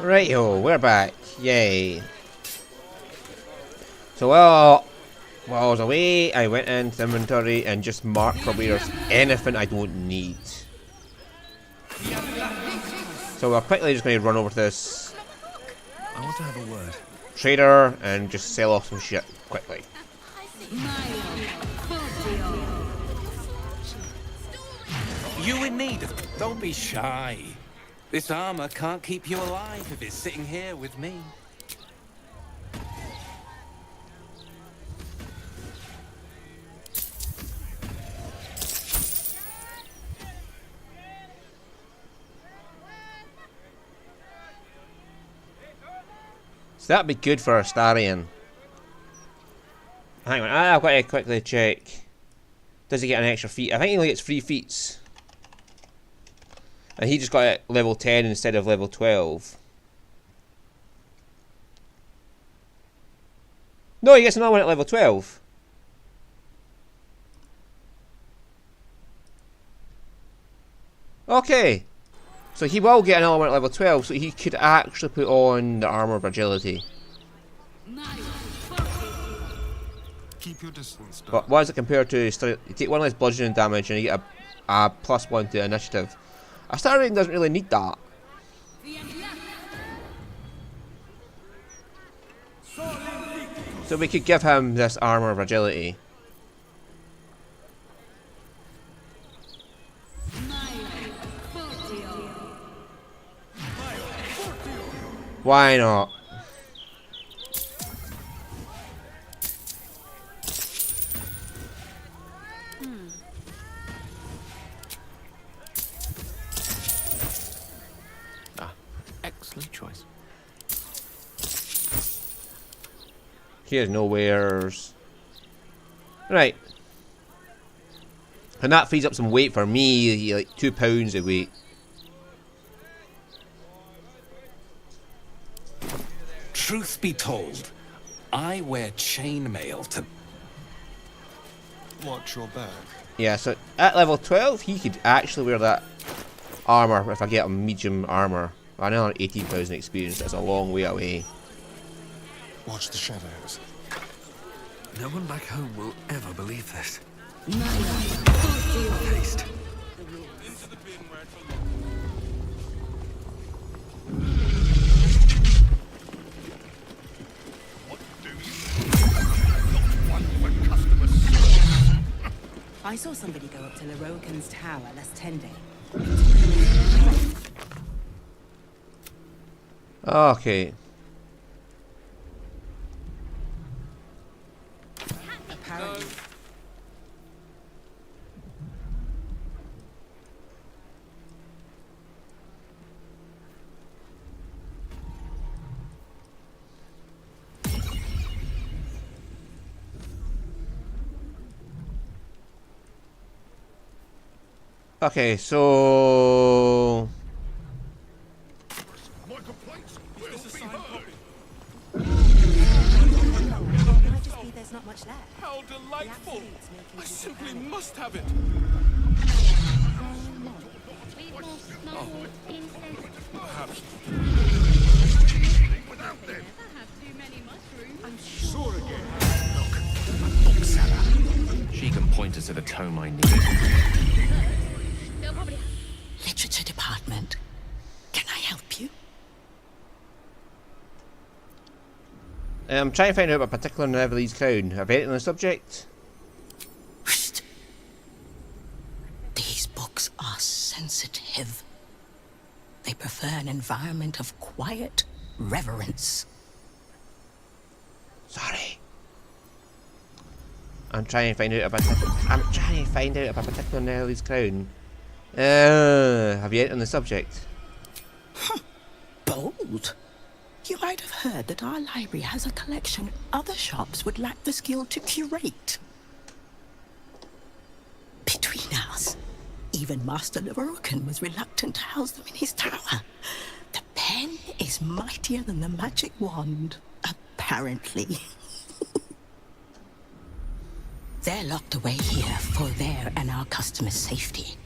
Righto, we're back. Yay. So while I was away, I went into inventory and just marked probably there's anything I don't need. So we're quickly just going to run over to this I want to have a word. trader and just sell off some shit quickly. You in need of... Don't be shy. This armor can't keep you alive if it's sitting here with me. So that'd be good for Astarion. Hang on, I've got to quickly check. Does he get an extra feat? I think he only gets 3 feats. And he just got it level 10 instead of level 12. No, he gets another one at level 12. Okay. So he will get another one at level 12, so he could actually put on the armor of agility. Keep your distance, Doc. But what is it compared to? You take one less bludgeoning damage and you get a +1 to initiative. Astarion doesn't really need that. So we could give him this armor of agility. Why not? Excellent choice. Here's no wares. Right. And that frees up some weight for me, like 2 pounds of weight. Truth be told, I wear chainmail to... Watch your back. Yeah, so at level 12, he could actually wear that armor if I get a medium armor. Another 18,000 experience, that's a long way away. Watch the shadows. No one back home will ever believe this. Haste. I saw somebody go up to Lerokin's tower last 10 days. Okay. Apparently. Okay, so... There's not much left. How delightful! I simply must have it! Perhaps. Without them. I'm sure again. Look, bookseller. She can point us to the tome I need. Literature department. Can I help you? I'm trying to find out about a particular Neverlee's crown. Have you anything on the subject? Whoosh. These books are sensitive. They prefer an environment of quiet reverence. Sorry. I'm trying to find out about a particular Neverlee's crown. Have you anything on the subject? Bold. You might have heard that our library has a collection other shops would lack the skill to curate. Between us, even Master Lerokin was reluctant to house them in his tower. The pen is mightier than the magic wand, apparently. They're locked away here for their and our customers' safety.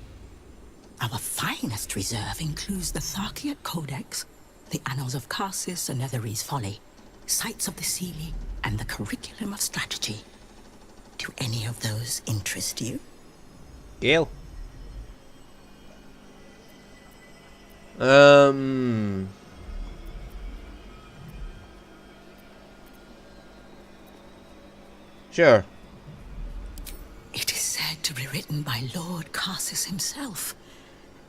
Our finest reserve includes the Tharkiot Codex, the Annals of Karsus and Netherese Folly, Sights of the Seelie, and the Curriculum of Strategy. Do any of those interest you? Gale. Sure. It is said to be written by Lord Karsus himself,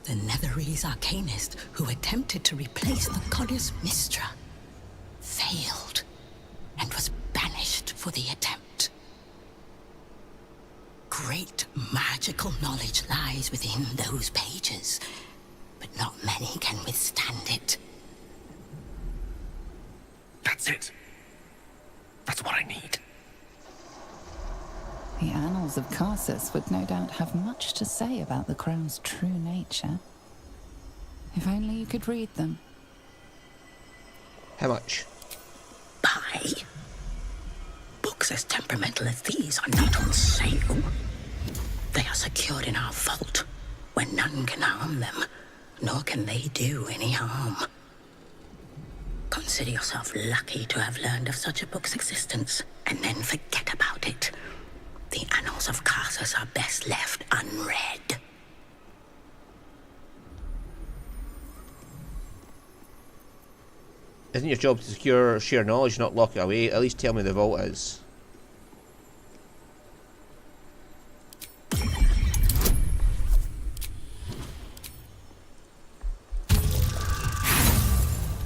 the Netherese arcanist who attempted to replace the goddess Mystra, failed, and was banished for the attempt. Great magical knowledge lies within those pages, but not many can withstand it. That's it. That's what I need. The Annals of Karsus would no doubt have much to say about the crown's true nature. If only you could read them. How much? Buy? Books as temperamental as these are not on sale. They are secured in our vault, where none can harm them, nor can they do any harm. Consider yourself lucky to have learned of such a book's existence, and then forget about it. The Annals of Karsus are best left unread. Isn't your job to secure share knowledge, not lock it away? At least tell me the vault is.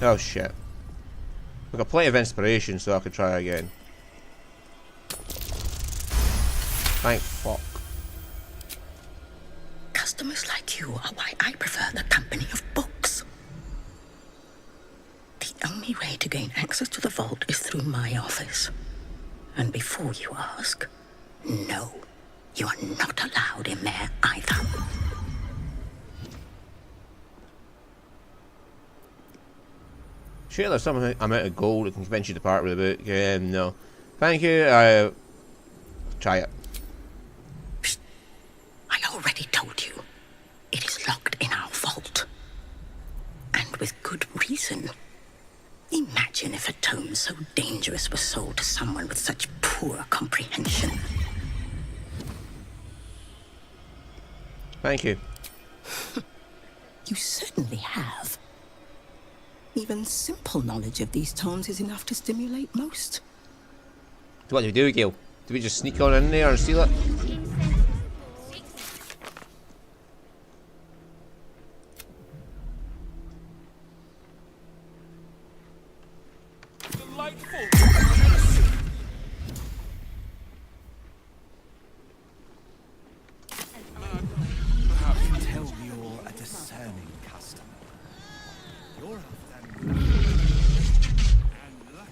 Oh shit. I've got plenty of inspiration, so I could try again. Thank fuck. Customers like you are why I prefer the company of books. The only way to gain access to the vault is through my office. And before you ask, no, you are not allowed in there either. Sure, there's some amount of gold that can convince you to part with the book. No. Thank you, I'll try it. Psst. I already told you. It is locked in our vault. And with good reason. Imagine if a tome so dangerous was sold to someone with such poor comprehension. Thank you. You certainly have. Even simple knowledge of these tomes is enough to stimulate most. What do we do, Gil? Do we just sneak on in there and steal it? Delightful. Tell you're a discerning customer. You're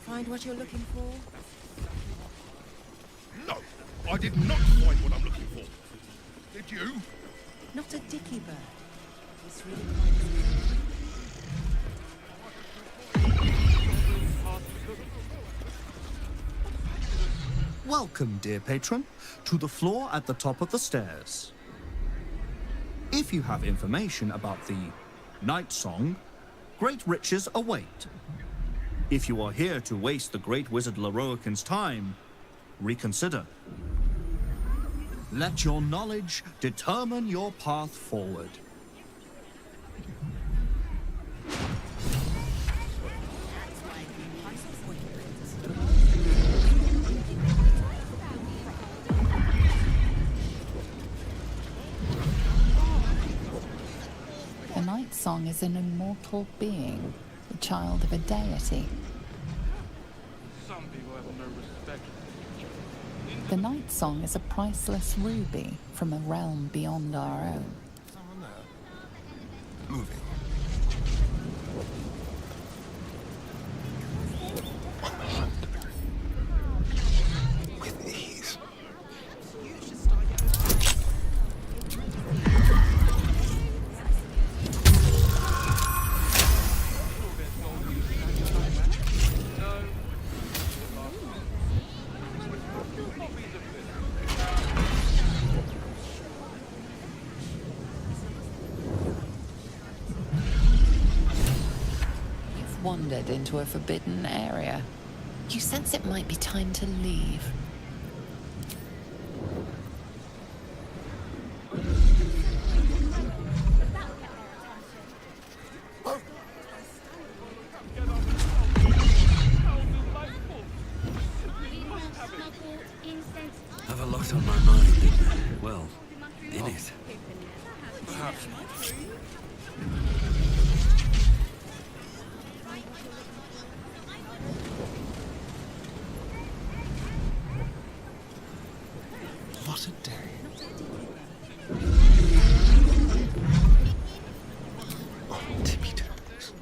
Find what you're looking for? No, I did not find what I'm looking for. Did you? Not a dicky bird. It's really Welcome, dear patron, to the floor at the top of the stairs. If you have information about the Night Song, great riches await. If you are here to waste the great wizard Leroican's time, reconsider. Let your knowledge determine your path forward. The Night Song is an immortal being, the child of a deity. Some people have no respect. The Night Song is a priceless ruby from a realm beyond our own. Someone there. Moving. On the hunt. With ease. wandered into a forbidden area. You sense it might be time to leave. Have a lot on my mind, and, well, in it. Perhaps. What a day. On tippy toes.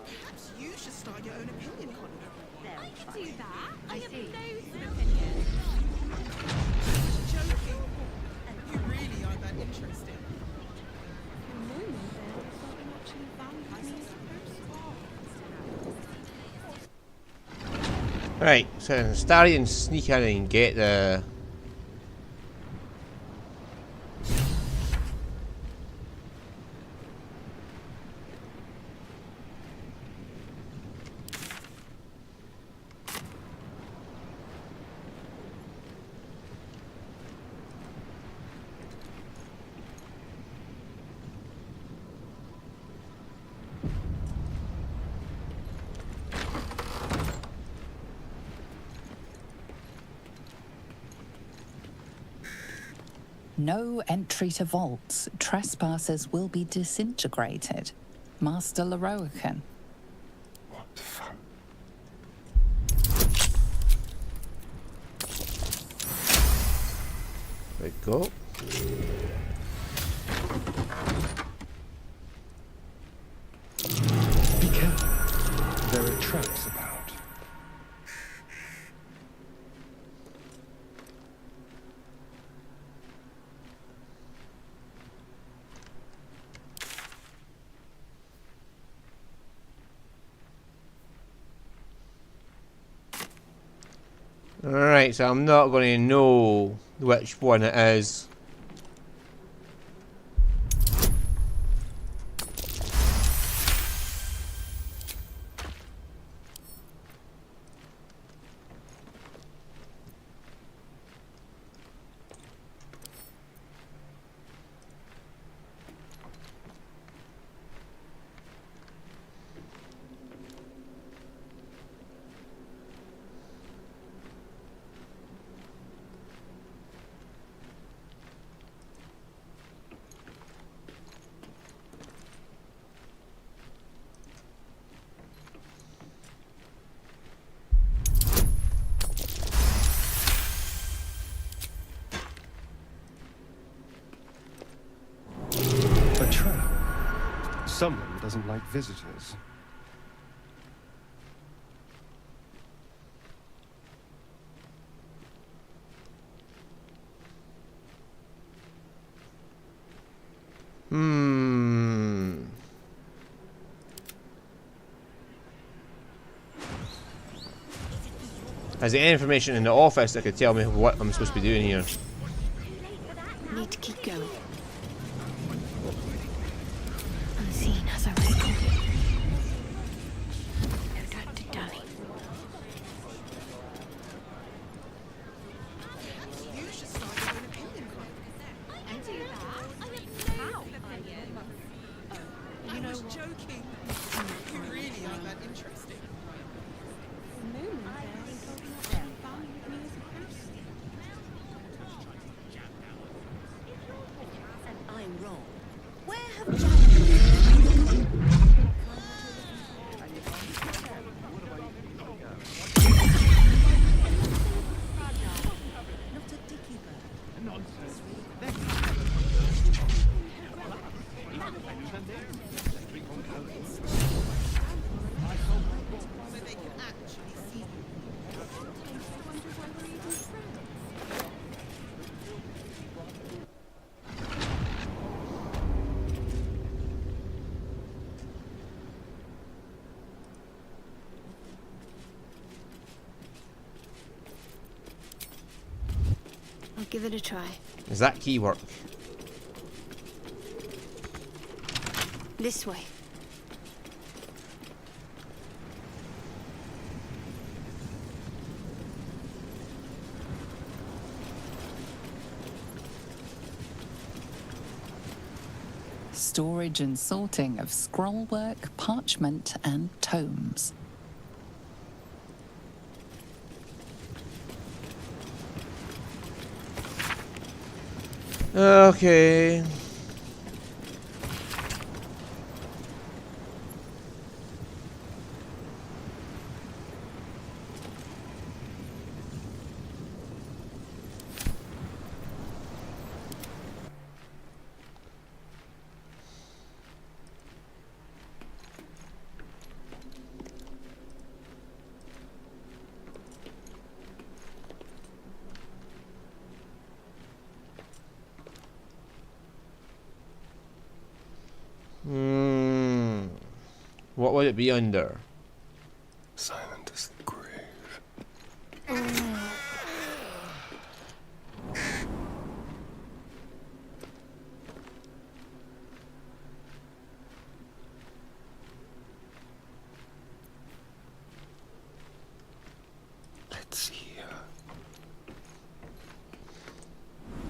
Perhaps you should start your own opinion column. I can do that. I have loads of opinions. Joking. You really are that interesting. Right, so Starry and sneak in and get the. No entry to vaults. Trespassers will be disintegrated. Master Leroican. What fun. There we go. Be careful. There are traps about. Alright, so I'm not going to know which one it is. A trap. Someone doesn't like visitors. Is there any information in the office that could tell me what I'm supposed to be doing here? Need to keep going. Unseen as I was told. No time to dally. You should start your own opinion column. I can do that. I have loads of opinions. You know, joking. You really are that interesting. I'm wrong. Where have Jack... Not a dicky bird. give it a try. Does that key work? This way. Storage and sorting of scrollwork, parchment, and tomes. Okay. What would it be under? Silent as the grave. Let's see here.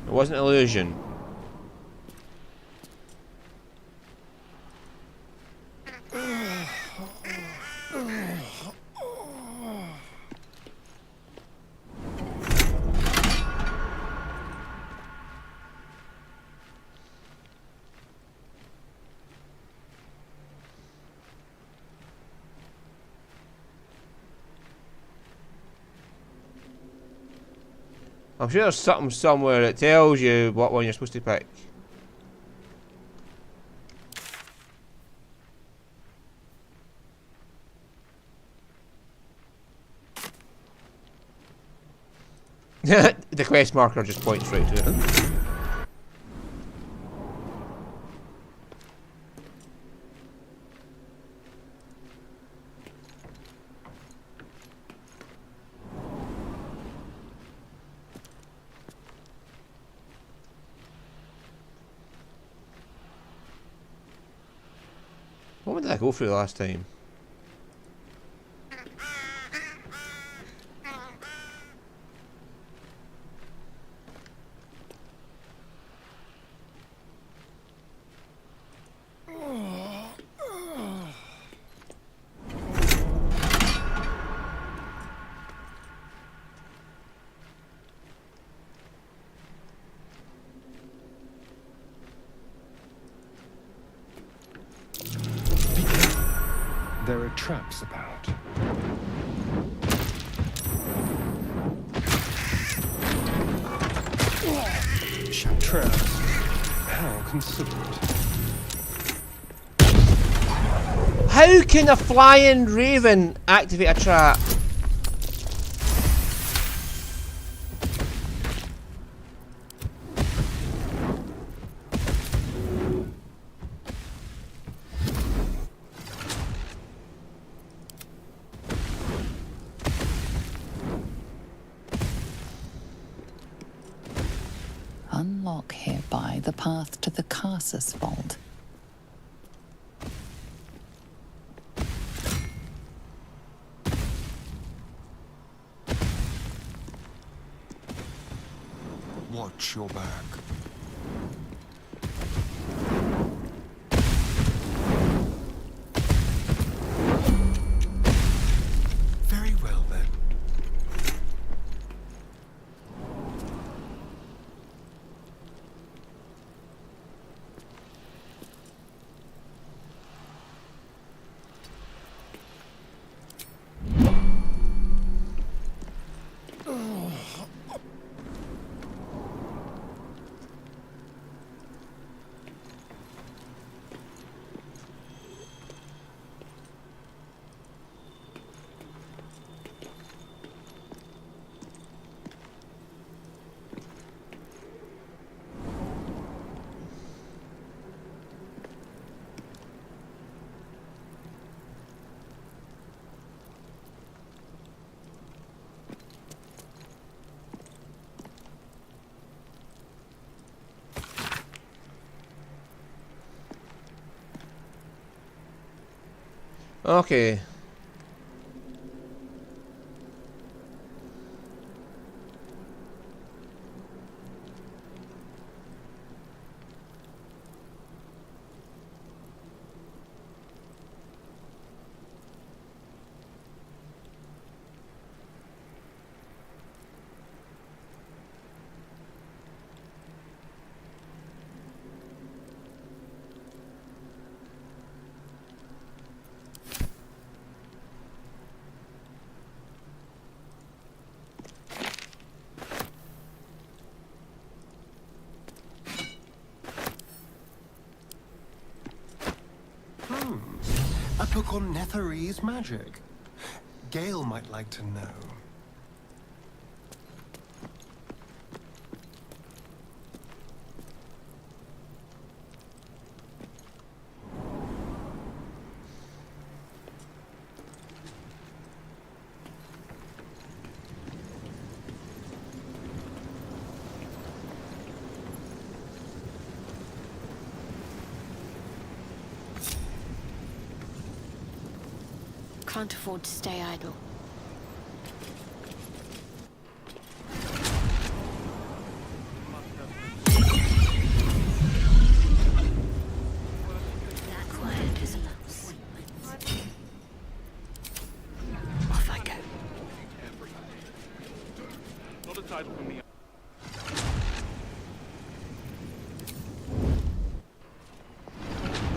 It wasn't illusion. I'm sure there's something somewhere that tells you what one you're supposed to pick. The quest marker just points right to it. What did I go through last time? There are traps about. Traps. How considerate. How can a flying raven activate a trap? Unlock hereby the path to the Carsus Vault. Watch your back. Very well then. Okay. A book on Netherese magic. Gale might like to know. Can't afford to stay idle. Quiet as a mouse. Off I go. Not a title for me.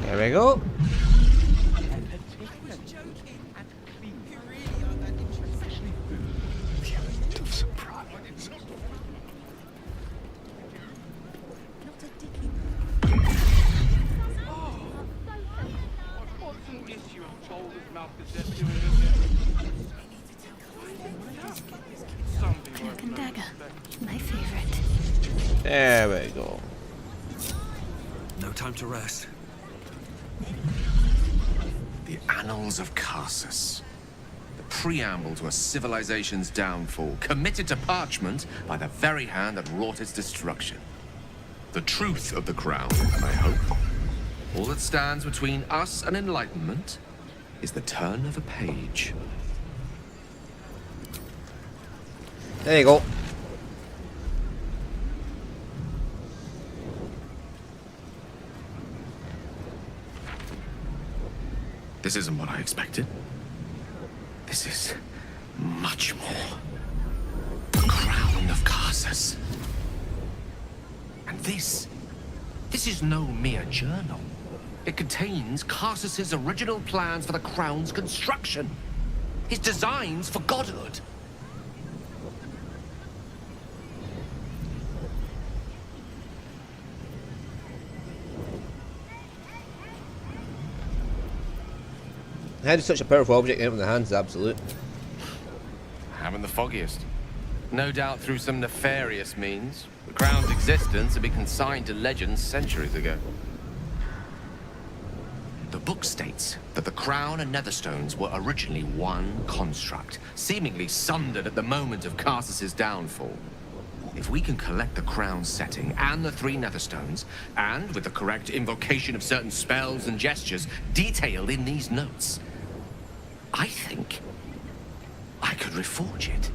There we go. Cloak and dagger. My favorite. There we go. No time to rest. The Annals of Karsus. The preamble to a civilization's downfall, committed to parchment by the very hand that wrought its destruction. The truth of the crown, I hope. All that stands between us and enlightenment is the turn of a page. There you go. This isn't what I expected. This is much more. The crown of Karsus. And this is no mere journal. It contains Karsus's original plans for the crown's construction. His designs for godhood. How does such a powerful object end up in the hands of the absolute? Haven't the foggiest. No doubt through some nefarious means. The crown's existence had been consigned to legend centuries ago. The book states that the crown and netherstones were originally one construct, seemingly sundered at the moment of Karsus's downfall. If we can collect the crown's setting and the 3 netherstones, and with the correct invocation of certain spells and gestures detailed in these notes, I think I could reforge it.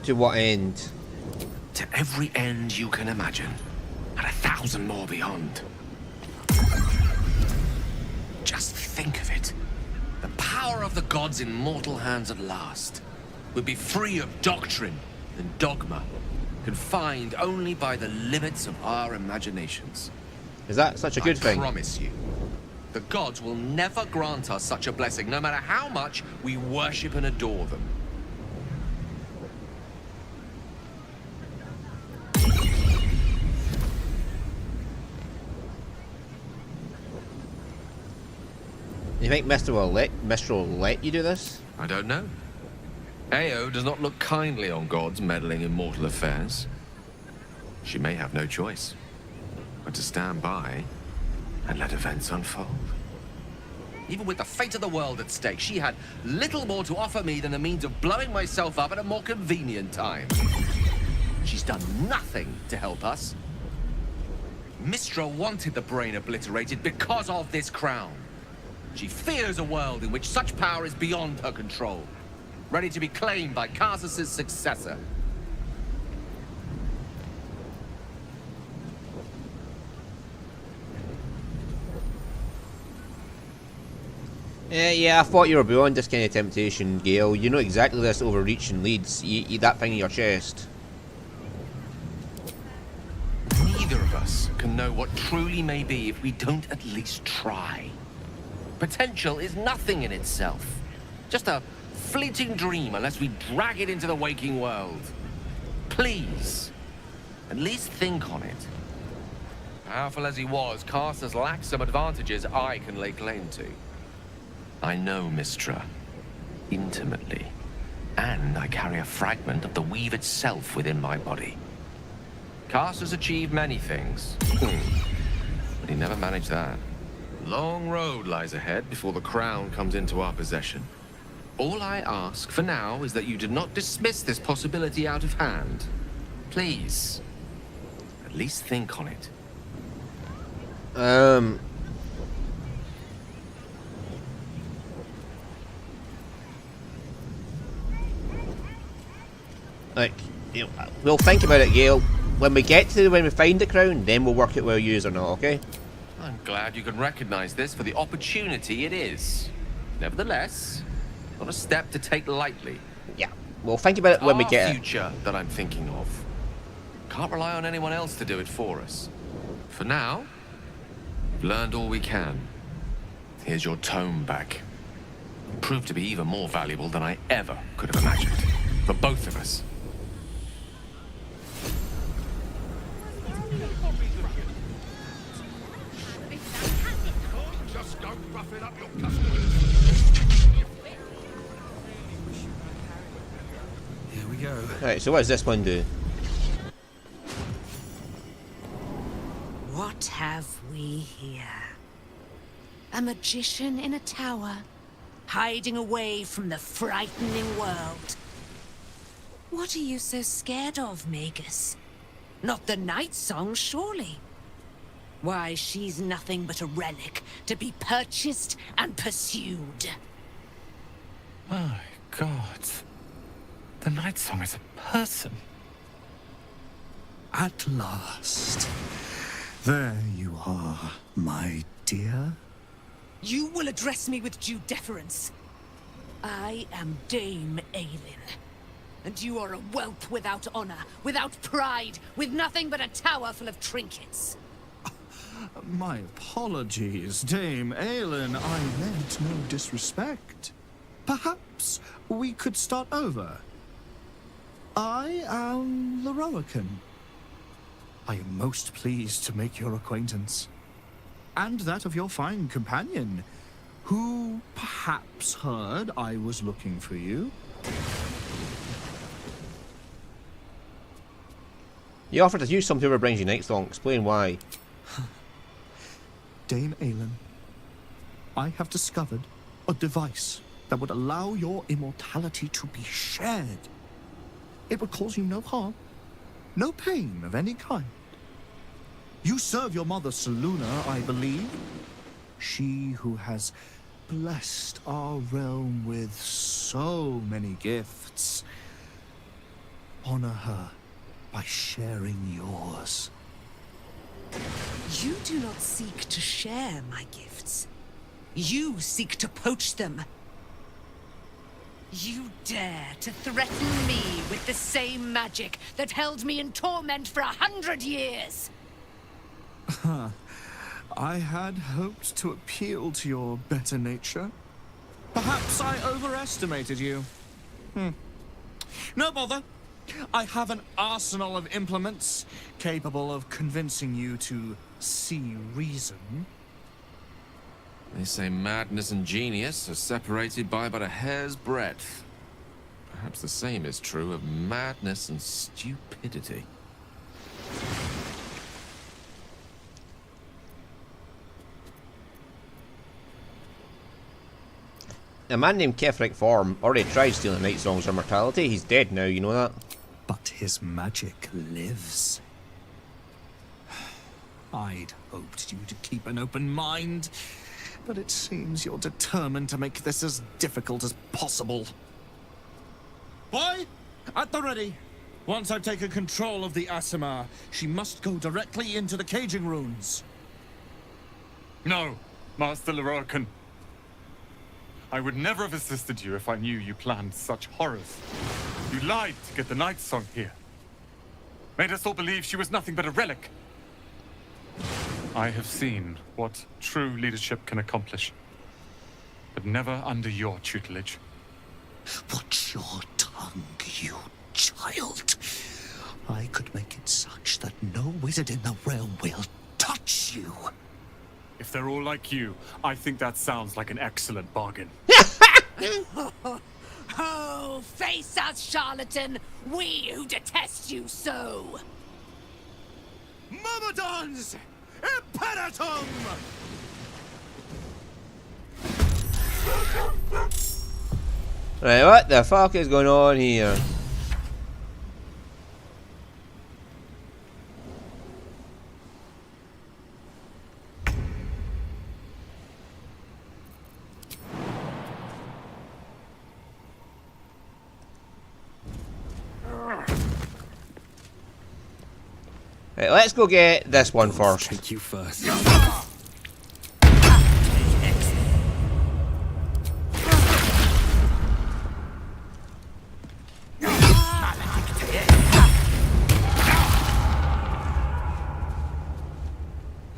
To what end? To every end you can imagine, and 1,000 more beyond. Just think of it. The power of the gods in mortal hands at last would be free of doctrine and dogma, confined only by the limits of our imaginations. Is that such a good thing? I promise you, the gods will never grant us such a blessing, no matter how much we worship and adore them. You think Mr. will let you do this? I don't know. Ao does not look kindly on gods meddling in mortal affairs. She may have no choice but to stand by and let events unfold. Even with the fate of the world at stake, she had little more to offer me than the means of blowing myself up at a more convenient time. She's done nothing to help us. Mistra wanted the brain obliterated because of this crown. She fears a world in which such power is beyond her control, ready to be claimed by Karsus' successor. Yeah, I thought you were beyond this kind of temptation, Gale. You know exactly where this overreaching leads. You that thing in your chest. Neither of us can know what truly may be if we don't at least try. Potential is nothing in itself. Just a fleeting dream unless we drag it into the waking world. Please, at least think on it. Powerful as he was, Karsus lacks some advantages I can lay claim to. I know Mistra intimately, and I carry a fragment of the weave itself within my body. Karsus achieved many things, but he never managed that. Long road lies ahead before the crown comes into our possession. All I ask for now is that you do not dismiss this possibility out of hand. Please, at least think on it. Like, you know, we'll think about it, Gale. When we find the crown, then we'll work out whether you use or not, okay? I'm glad you can recognize this for the opportunity it is. Nevertheless, not a step to take lightly. Yeah, we'll think about it when we get it. Future that I'm thinking of. Can't rely on anyone else to do it for us. For now, we've learned all we can. Here's your tome back. Proved to be even more valuable than I ever could have imagined. For both of us. Just don't rough it up your customers. Here we go. Alright, so what does this one do? What have we here? A magician in a tower, hiding away from the frightening world. What are you so scared of, Magus? Not the night song, surely? Why, she's nothing but a relic to be purchased and pursued. My God. The night song is a person. At last. There you are, my dear. You will address me with due deference. I am Dame Aelin. And you are a whelp without honor, without pride, with nothing but a tower full of trinkets. My apologies, Dame Aelin. I meant no disrespect. Perhaps we could start over. I am Loroakan. I am most pleased to make your acquaintance. And that of your fine companion, who perhaps heard I was looking for you. You offered to use some whoever brings you night song. Explain why. Dame Aelin, I have discovered a device that would allow your immortality to be shared. It would cause you no harm, no pain of any kind. You serve your mother Seluna, I believe. She who has blessed our realm with so many gifts. Honor her by sharing yours. You do not seek to share my gifts. You seek to poach them. You dare to threaten me with the same magic that held me in torment for 100 years! I had hoped to appeal to your better nature. Perhaps I overestimated you. No bother. I have an arsenal of implements capable of convincing you to see reason. They say madness and genius are separated by but a hair's breadth. Perhaps the same is true of madness and stupidity. A man named Kefric Form already tried stealing Night Song's immortality. He's dead now, you know that? But his magic lives. I'd hoped you to keep an open mind. but it seems you're determined to make this as difficult as possible. Boy, at the ready. Once I've taken control of the Asimar, she must go directly into the caging runes. No, Master Lorcan. I would never have assisted you if I knew you planned such horrors. You lied to get the Night Song here. Made us all believe she was nothing but a relic. I have seen what true leadership can accomplish, but never under your tutelage. Watch your tongue, you child. I could make it such that no wizard in the realm will touch you. If they're all like you, I think that sounds like an excellent bargain. Oh, face us, charlatan! We who detest you so! Myrmidons! Imperatum! Right, what the fuck is going on here? Right, let's go get this one first. Take you first.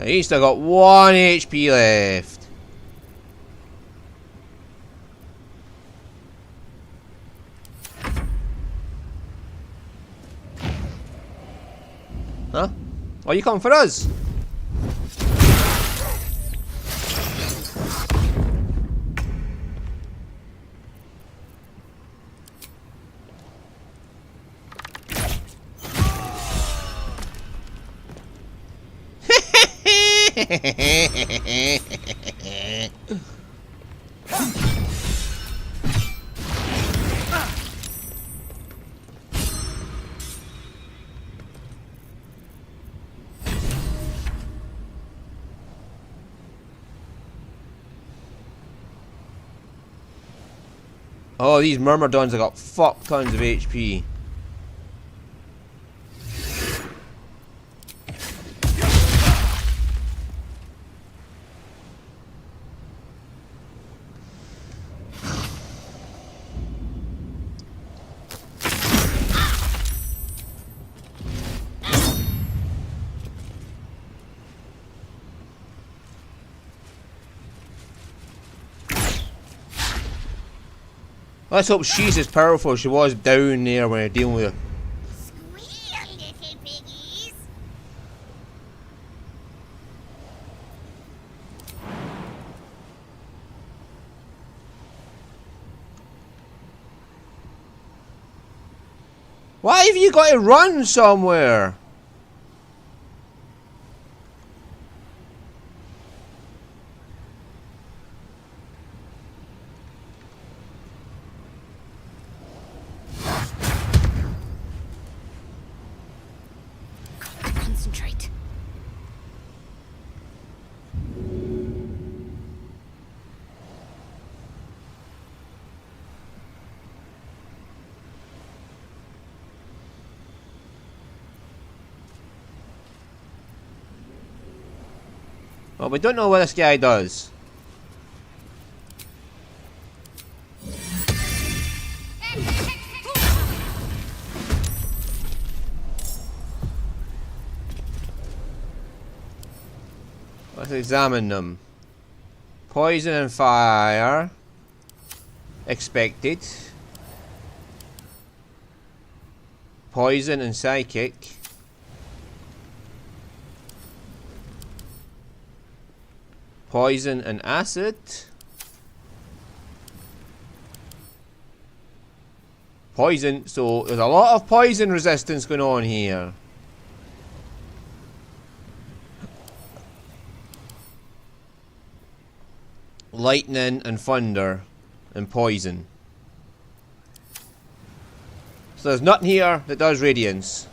He's still got 1 HP left. Huh? Oh, you coming for us? Oh, these Myrmidons have got fuck tons of HP. Let's hope she's as powerful as she was down there when you're dealing with her. Squeal, little piggies! Why have you got to run somewhere? Concentrate. Well, we don't know what this guy does. Let's examine them. Poison and fire. Expected. Poison and psychic. Poison and acid. Poison, so there's a lot of poison resistance going on here. Lightning and thunder and poison. So there's nothing here that does radiance.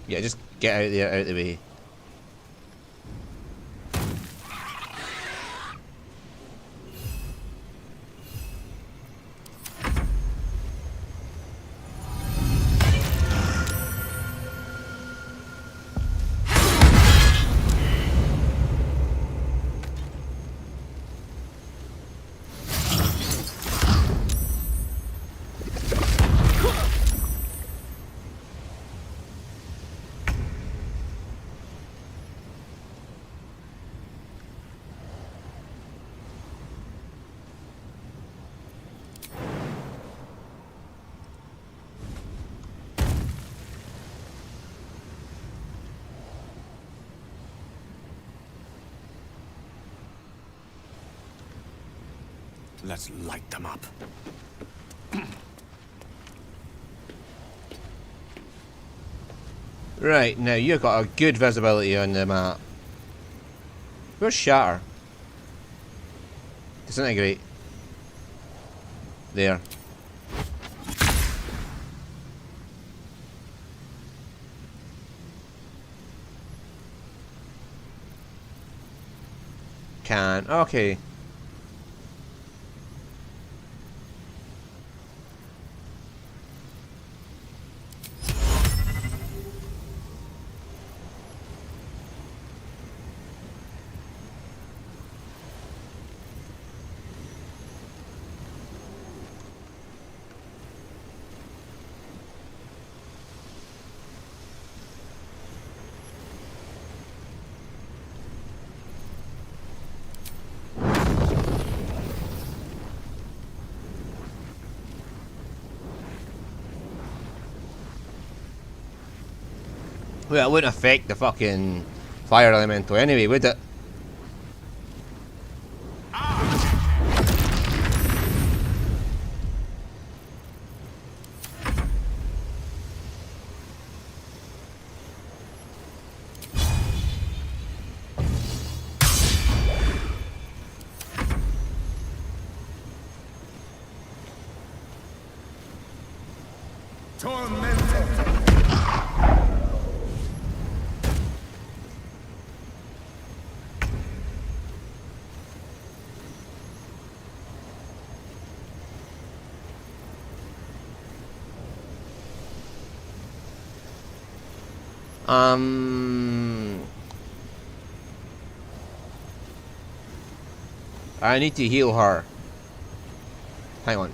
Yeah, just get out there, out of the way. Let's light them up. Right, now you've got a good visibility on the map. Where's Shatter? Disintegrate. There. Can. Okay. Well, it wouldn't affect the fucking fire elemental anyway, would it? I need to heal her. Hang on.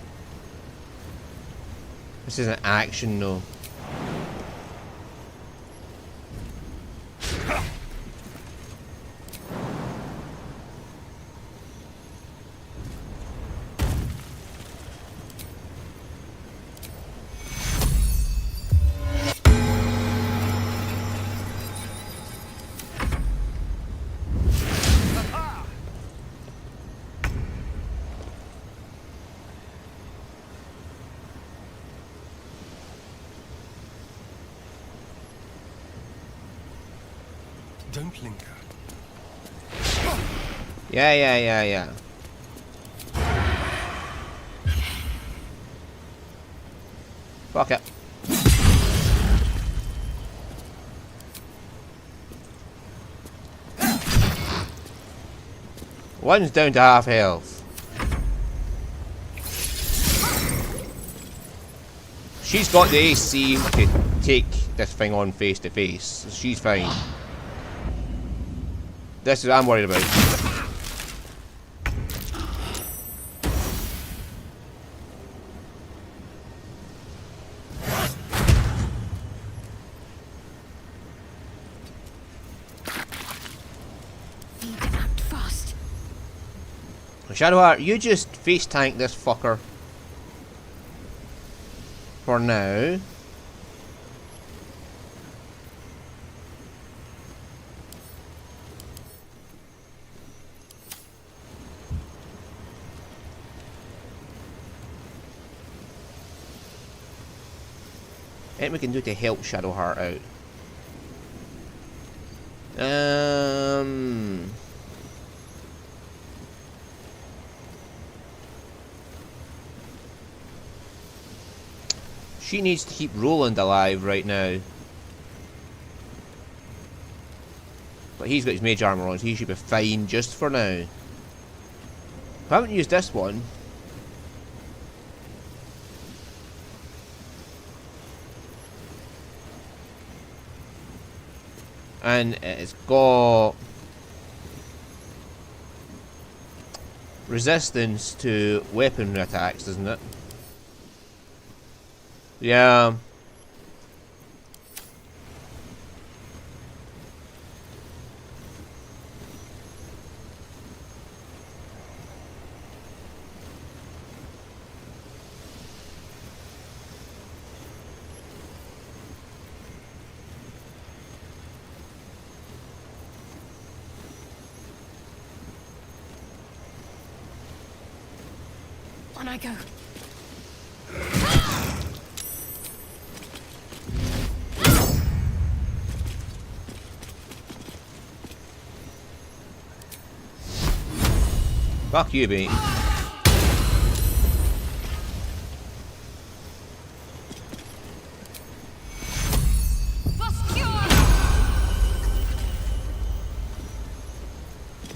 This is an action though. Don't linger. Yeah. Fuck it. One's down to half health. She's got the AC to take this thing on face to face, so she's fine. This is what I'm worried about. Need to act fast. Shadowheart, you just face tank this fucker. For now. Anything we can do to help Shadowheart out? She needs to keep Roland alive right now. But he's got his mage armor on, so he should be fine just for now. I haven't used this one. And it's got resistance to weapon attacks, doesn't it? Yeah. On I go. Fuck you, mate.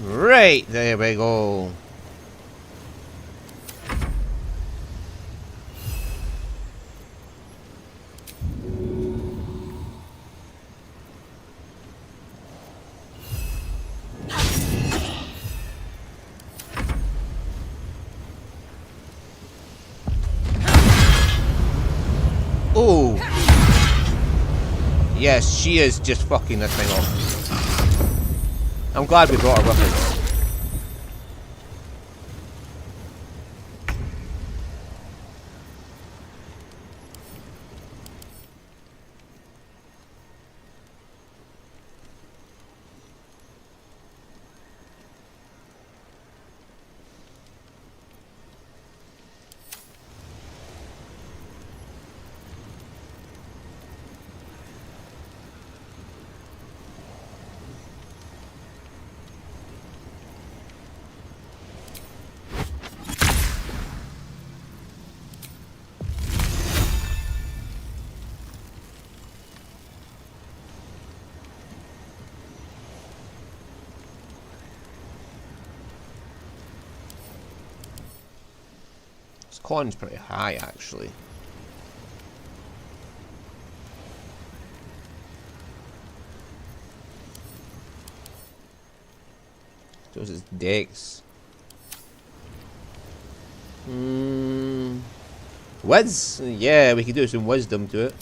Right, there we go. Oh! Yes, she is just fucking this thing off. I'm glad we brought her with us. Con's pretty high, actually. So is his dex. Wiz? Yeah, we could do some wisdom to it.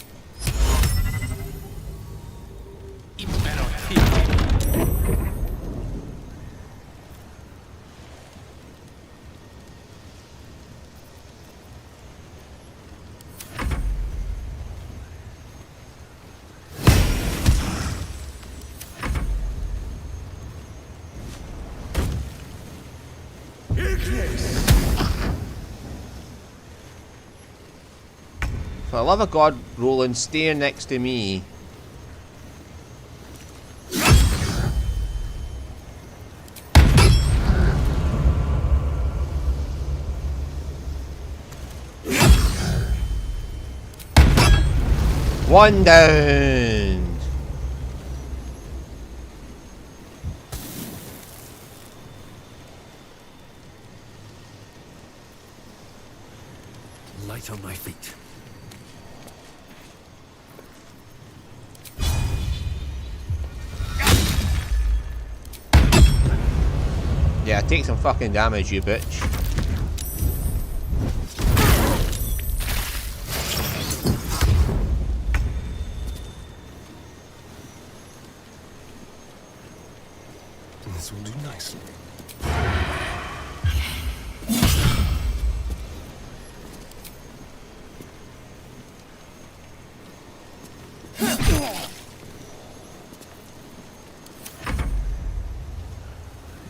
For the love of God, Roland, stay next to me. One down. Light on my feet. Yeah, take some fucking damage, you bitch. This will do nicely.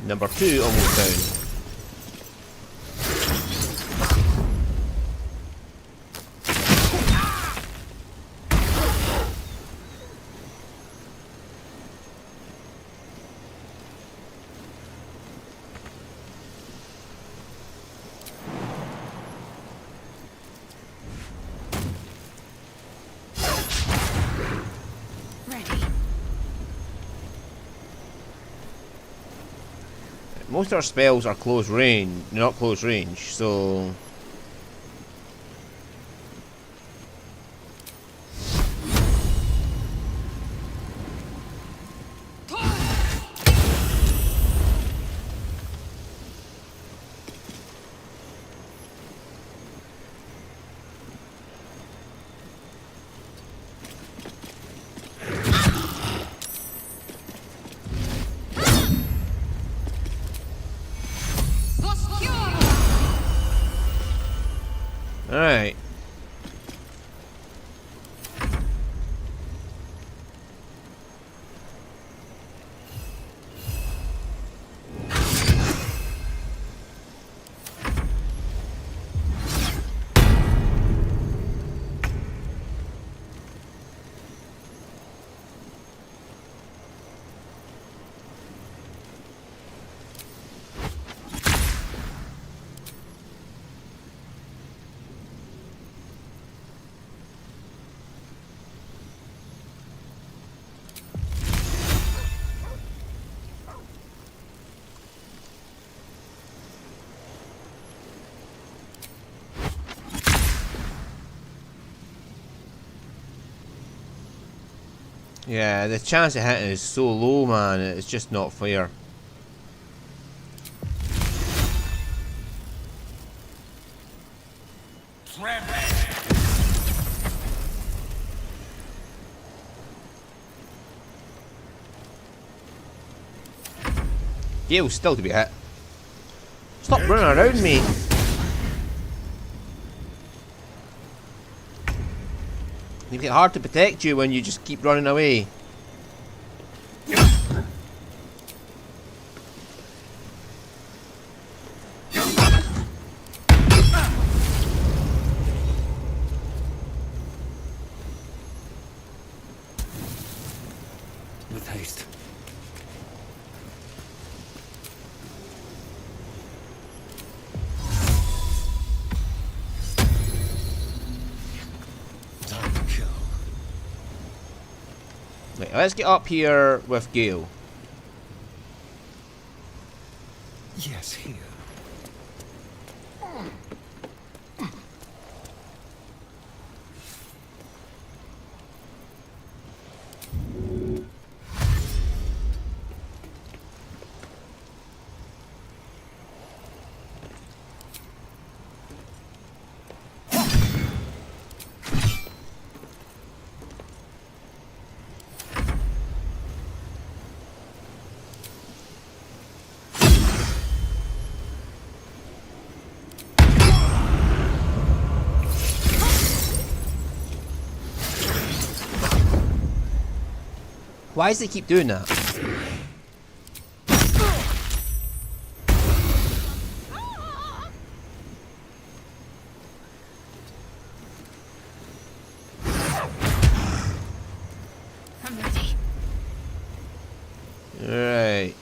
Number 2 almost down. most of our spells are close range, not close range, so. Alright. Yeah, the chance of hitting is so low, man. It's just not fair. Gale's still to be hit. Stop running around me. It makes it hard to protect you when you just keep running away. With haste. Right, let's get up here with Gale. Yes, here. Why does it keep doing that? I'm ready. Right.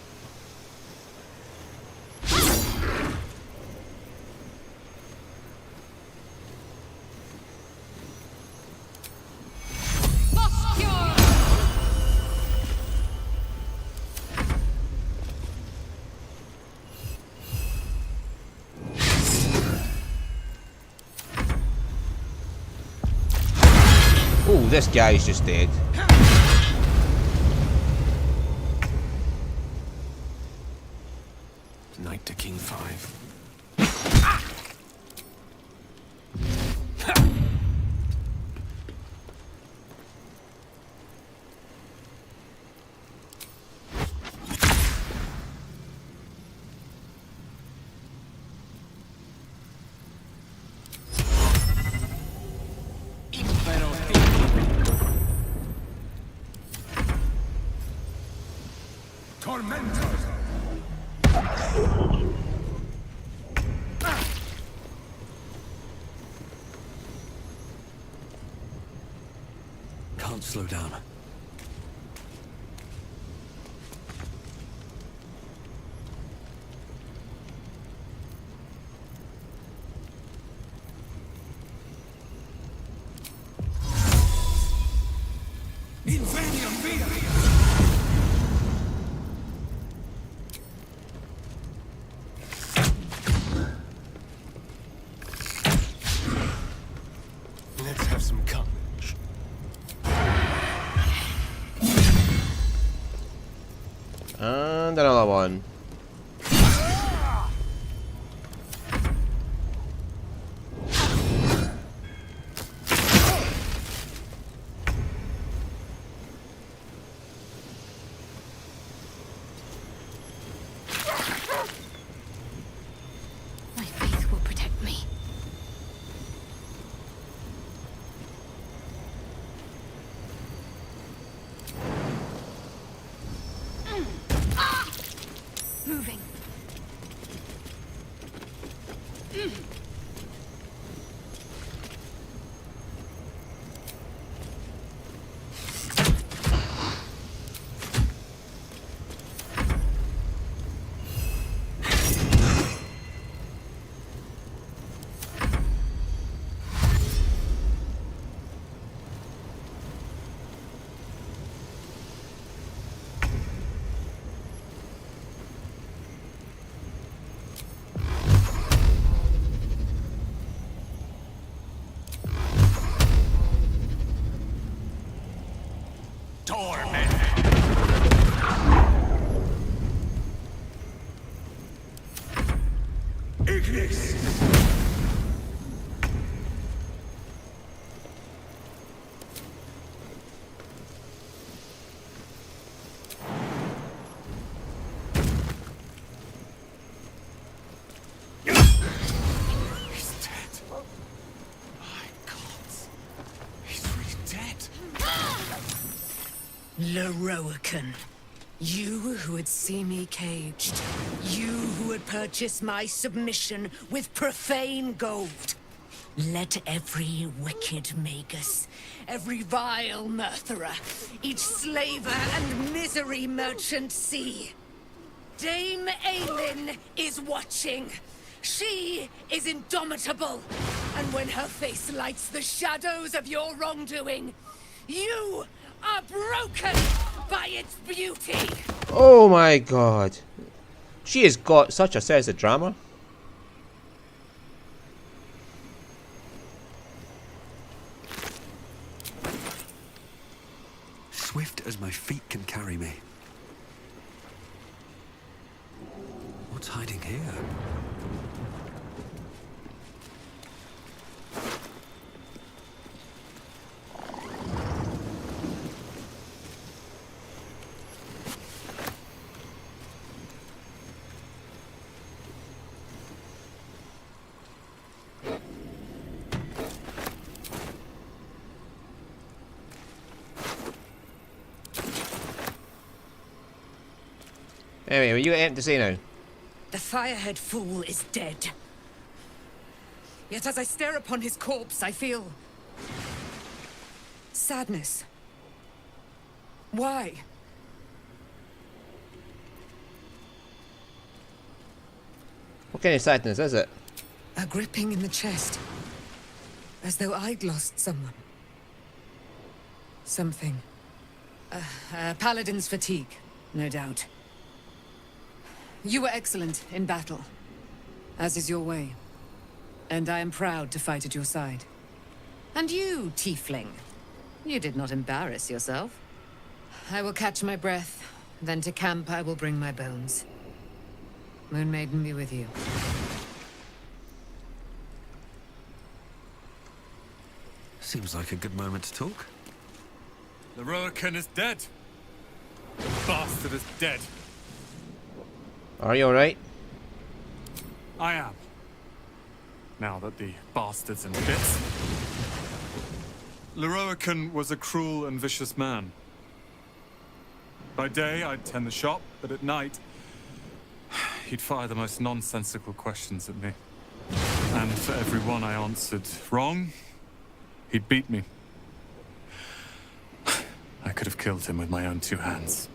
Oh, this guy's just dead. Knight to King 5. Can't slow down. And another one. My faith will protect me. Moving. Leroican, you who would see me caged, you who would purchase my submission with profane gold. Let every wicked magus, every vile murtherer, each slaver and misery merchant see. Dame Aelin is watching. She is indomitable, and when her face lights the shadows of your wrongdoing, you are broken by its beauty. Oh my god. She has got such a sense of drama. Swift as my feet can carry me. What's hiding here? Anyway, what you got to say now? The Firehead fool is dead. Yet as I stare upon his corpse, I feel sadness. Why? What kind of sadness is it? A gripping in the chest. As though I'd lost someone. Something. Paladin's fatigue, no doubt. You were excellent in battle, as is your way. And I am proud to fight at your side. And you, tiefling, you did not embarrass yourself. I will catch my breath, then to camp I will bring my bones. Moon Maiden be with you. Seems like a good moment to talk. Leroican is dead. The bastard is dead. Are you alright? I am. Now that the bastard's in bits. Leroican was a cruel and vicious man. By day, I'd tend the shop, but at night, he'd fire the most nonsensical questions at me. And for every one I answered wrong, he'd beat me. I could have killed him with my own two hands.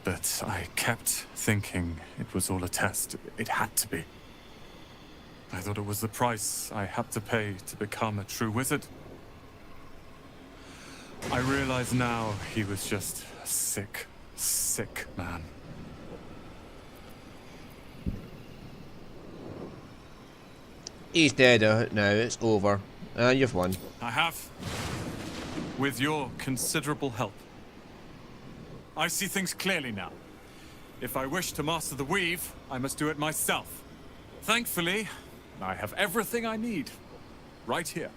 But I kept thinking it was all a test. It had to be. I thought it was the price I had to pay to become a true wizard. I realize now he was just a sick, sick man. He's dead now, it's over. You've won. I have. With your considerable help. I see things clearly now. If I wish to master the weave, I must do it myself. Thankfully, I have everything I need. Right here.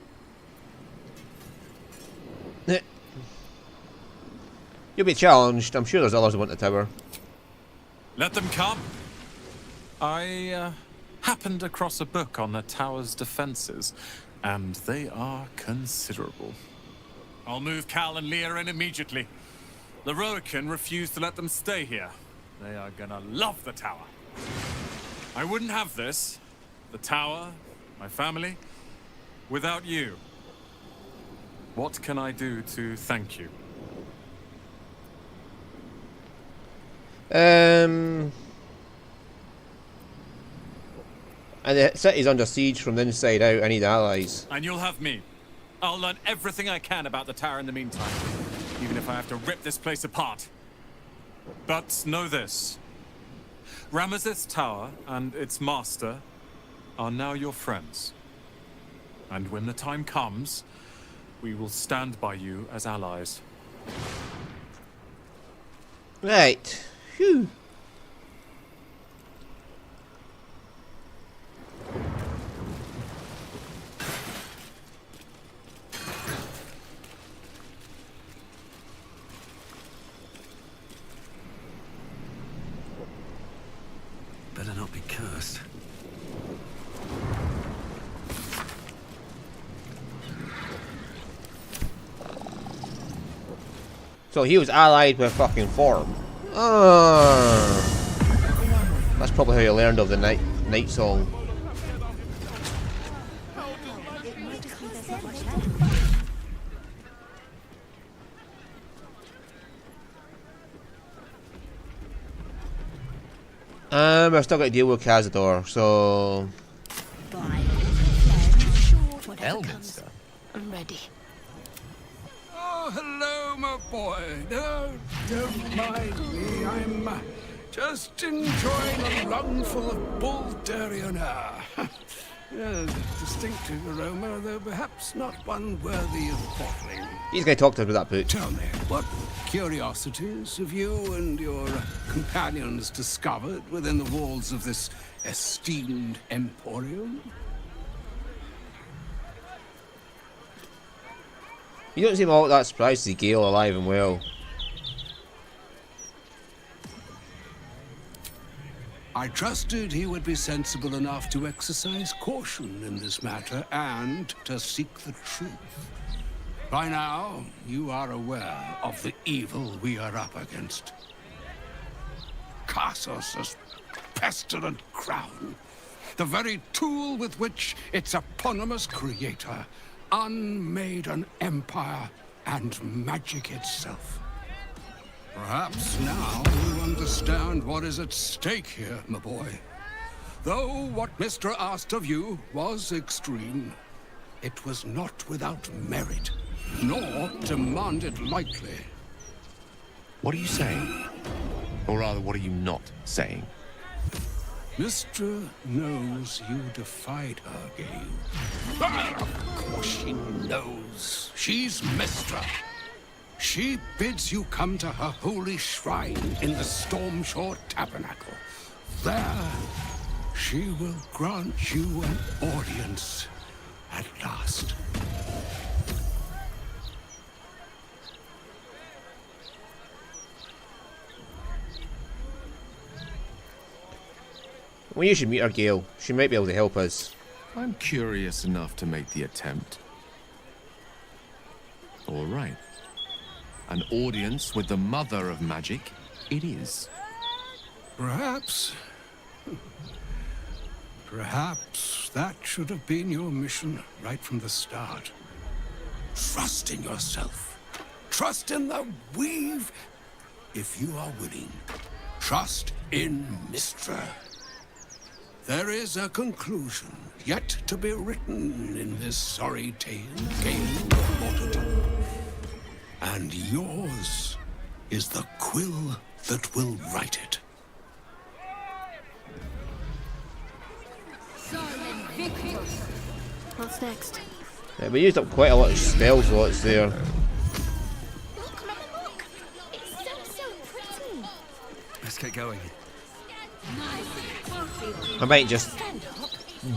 You'll be challenged. I'm sure there's others who want the tower. Let them come. I happened across a book on the tower's defenses, and they are considerable. I'll move Cal and Leah in immediately. Leroican refused to let them stay here. They are gonna love the tower. I wouldn't have this, the tower, my family, without you. What can I do to thank you? And the city's under siege from the inside out. I need allies. And you'll have me. I'll learn everything I can about the tower in the meantime, even if I have to rip this place apart. But know this. Ramesses Tower and its master are now your friends. And when the time comes, we will stand by you as allies. Right. Phew. Better not be cursed. So he was allied with fucking Form. That's probably how you learned of the night song. I've still got to deal with Cazador, so... Elminster. I'm ready. Oh, hello, my boy. No, don't mind me. I'm just enjoying a lungful of Baldurian air. A distinctive aroma, though perhaps not one worthy of bottling. He's going to talk to us about that boot. Tell me, what curiosities have you and your companions discovered within the walls of this esteemed emporium? You don't seem all that surprised to see Gale alive and well. I trusted he would be sensible enough to exercise caution in this matter and to seek the truth. By now, you are aware of the evil we are up against. Karsos' pestilent crown, the very tool with which its eponymous creator unmade an empire and magic itself. Perhaps now you understand what is at stake here, my boy. Though what Mr. asked of you was extreme, it was not without merit, nor demanded lightly. What are you saying? Or rather, what are you not saying? Mr. knows you defied her, Gale. Of course she knows. She's Mistra. She bids you come to her holy shrine in the Stormshore Tabernacle. There, she will grant you an audience at last. Well, you should meet her, Gale. She might be able to help us. I'm curious enough to make the attempt. All right. An audience with the mother of magic, it is. Perhaps that should have been your mission right from the start. Trust in yourself. Trust in the weave, if you are willing. Trust in Mistra. There is a conclusion yet to be written in this sorry tale, Gale of Mortarton. And yours is the quill that will write it. What's next? Yeah, we used up quite a lot of spell slots there. Look, Mama, look! It's so pretty. Let's get going. I might just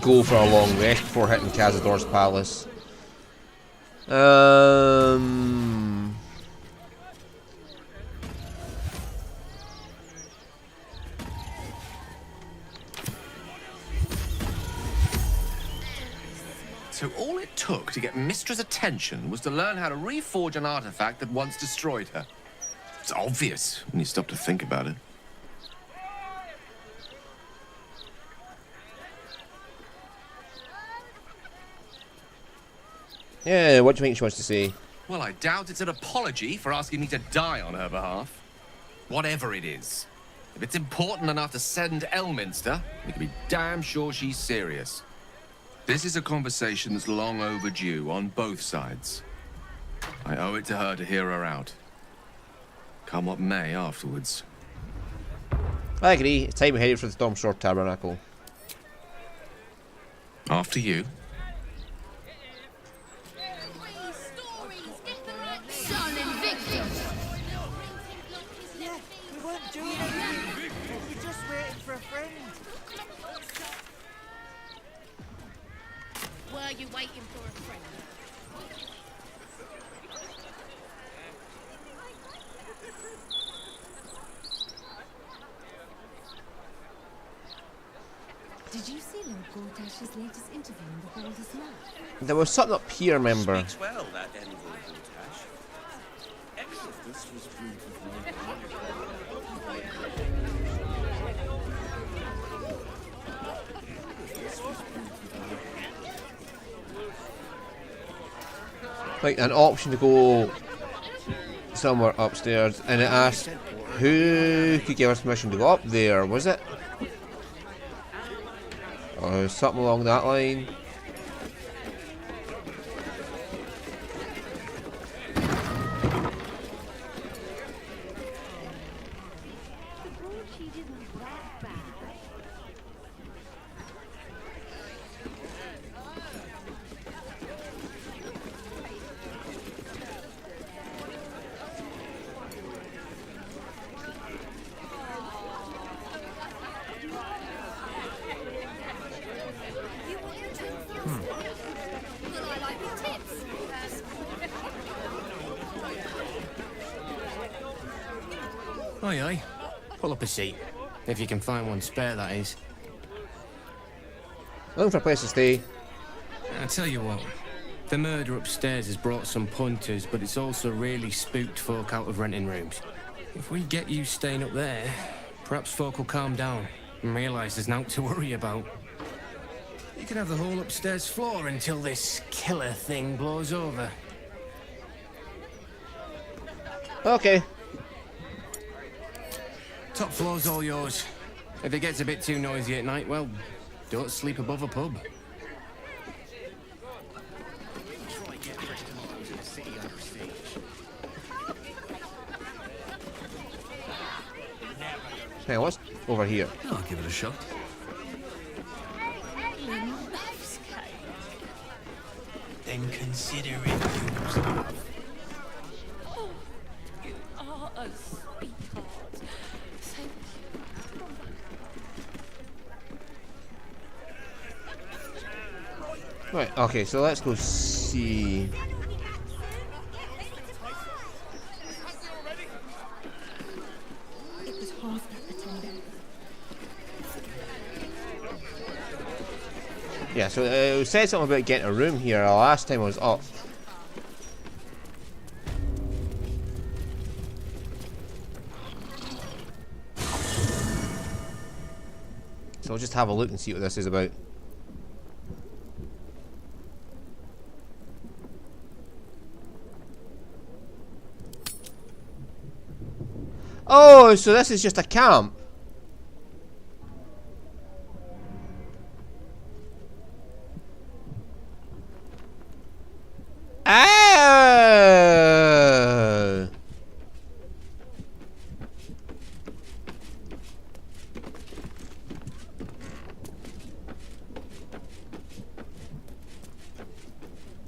go for a long rest before hitting Cazador's palace. So all it took to get Mistra's attention was to learn how to reforge an artifact that once destroyed her. It's obvious when you stop to think about it. Yeah, what do you think she wants to say? Well, I doubt it's an apology for asking me to die on her behalf. Whatever it is. If it's important enough to send Elminster, we can be damn sure she's serious. This is a conversation that's long overdue on both sides. I owe it to her to hear her out. Come what may afterwards. I agree. It's time we headed for the Stormshore Tabernacle. After you. Son Invictus! Yeah, we weren't doing anything. We were just waiting for a friend. Were you waiting for a friend? Did you see Lord Gordash's latest interview in the Balder's map? There was something up here, remember? Speaks well, that envoy Gortash. Exodus was Like an option to go somewhere upstairs, and it asked who could give us permission to go up there, was it? Or something along that line. Aye, aye. Pull up a seat. If you can find one spare, that is. Looking for a place to stay. I tell you what, the murder upstairs has brought some punters, but it's also really spooked folk out of renting rooms. If we get you staying up there, perhaps folk will calm down and realise there's naught to worry about. You can have the whole upstairs floor until this killer thing blows over. Okay. Top floor's all yours. If it gets a bit too noisy at night, well, don't sleep above a pub. Hey, what's over here? I'll give it a shot. Then consider it yours, love. Oh, you are a sweetheart. Thank you. Right, okay, so let's go see. It was half that attendant. Yeah, so it said something about getting a room here last time I was up. So I'll just have a look and see what this is about. Oh, so this is just a camp. Oh.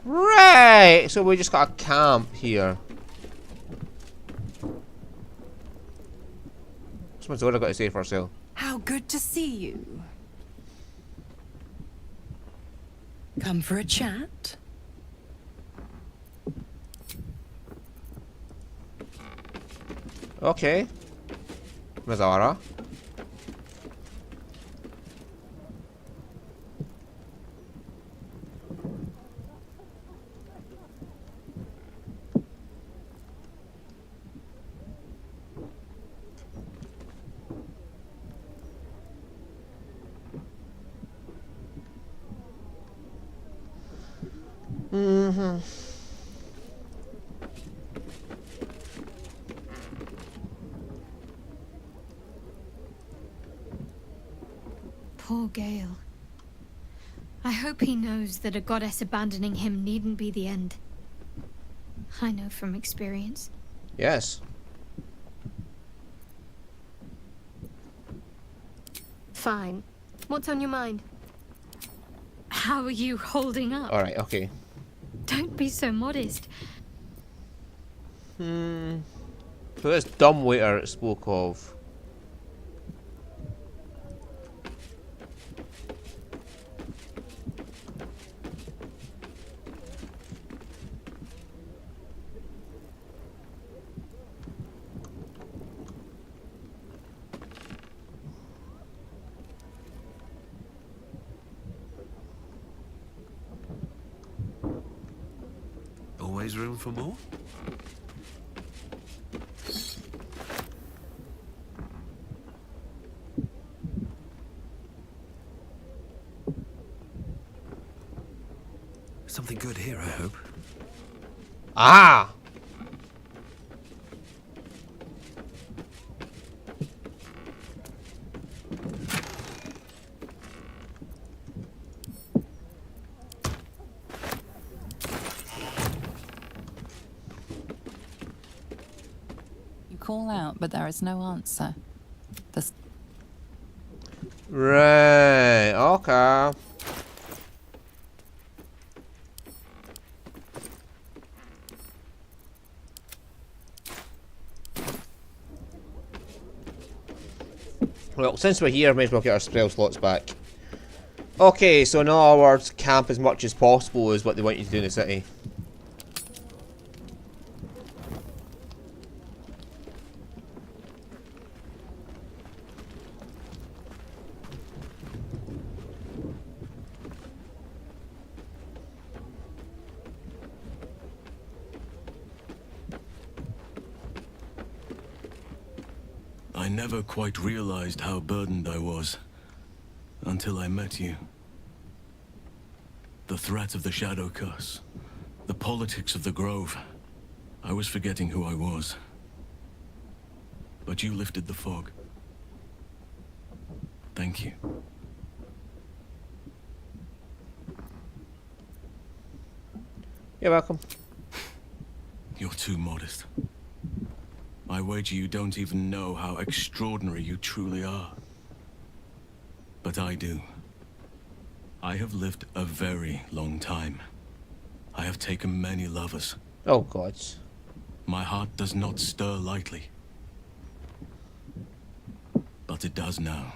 Right, so we just got a camp here. What's Zora got to say for herself? How good to see you. Come for a chat? Okay. Mazara. Mm-hmm. Poor Gale. I hope he knows that a goddess abandoning him needn't be the end. I know from experience. Yes. Fine. What's on your mind? How are you holding up? Alright, okay. Don't be so modest. So this dumb waiter it spoke of. Always room for more? Something good here, I hope. Ah! You call out, but there is no answer. The Right, okay. Well, since we're here, may as well get our spell slots back. Okay, so in other words, camp as much as possible is what they want you to do in the city. I never quite realized how burdened I was until I met you. The threat of the Shadow Curse, the politics of the Grove. I was forgetting who I was. But you lifted the fog. Thank you. You're welcome. You're too modest. I wager you don't even know how extraordinary you truly are. But I do. I have lived a very long time. I have taken many lovers. Oh, God. My heart does not stir lightly. But it does now.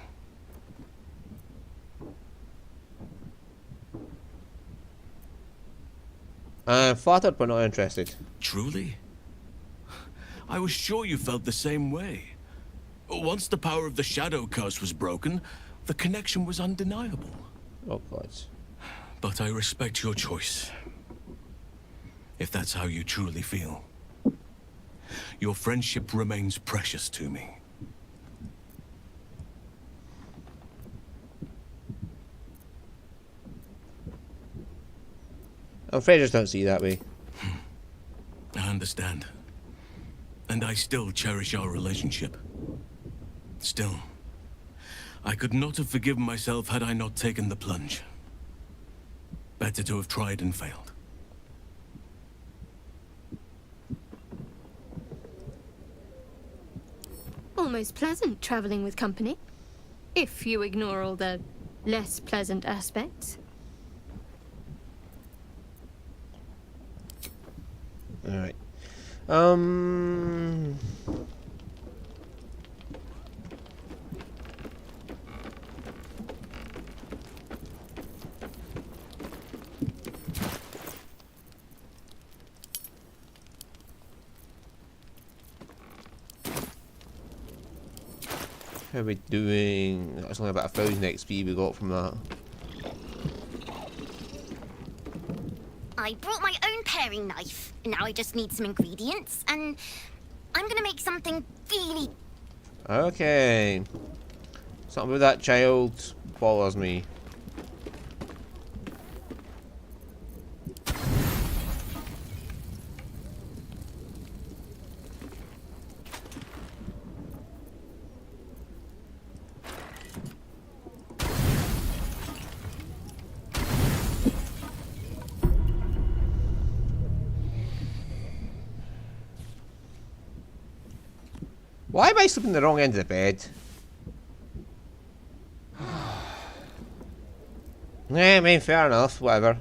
I'm flattered but not interested. Truly? I was sure you felt the same way. Once the power of the Shadow Curse was broken, the connection was undeniable. Oh, God. But I respect your choice. If that's how you truly feel. Your friendship remains precious to me. I'm afraid I just don't see it that way. I understand. And I still cherish our relationship. Still, I could not have forgiven myself had I not taken the plunge. Better to have tried and failed. Almost pleasant traveling with company. If you ignore all the less pleasant aspects. Alright. How are we doing? That's only about 1,000 XP we got from that. I brought my own paring knife. Now I just need some ingredients, and I'm gonna make something really... Okay. Something with that child bothers me. Why am I sleeping the wrong end of the bed? Nah, I mean, fair enough, whatever.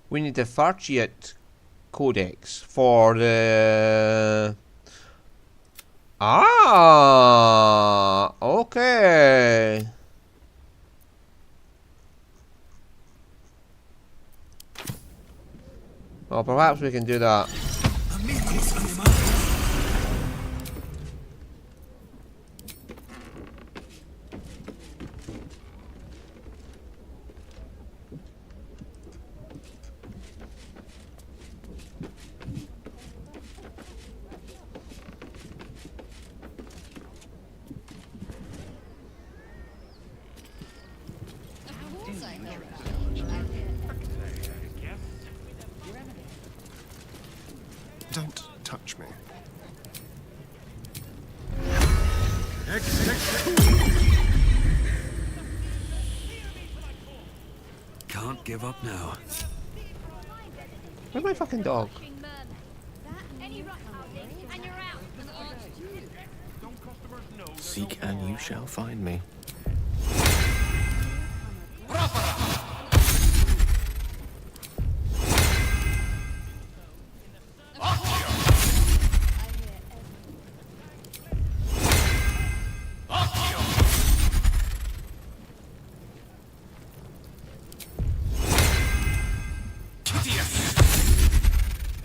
We need the Farchiat Codex for the... Ah, okay. Well, perhaps we can do that. Don't touch me. Can't give up now. Where's my fucking dog? Seek and you shall find me.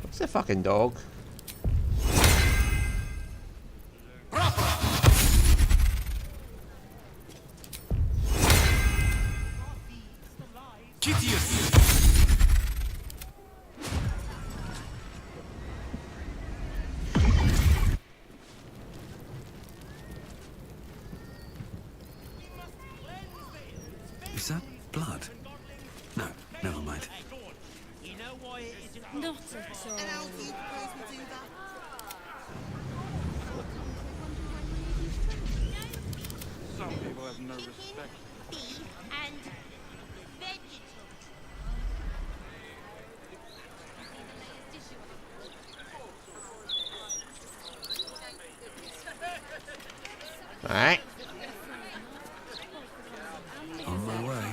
What's the fucking dog? Is that blood? No, never mind. Not at all. Some people have no respect. and vegetable. Alright. On my way.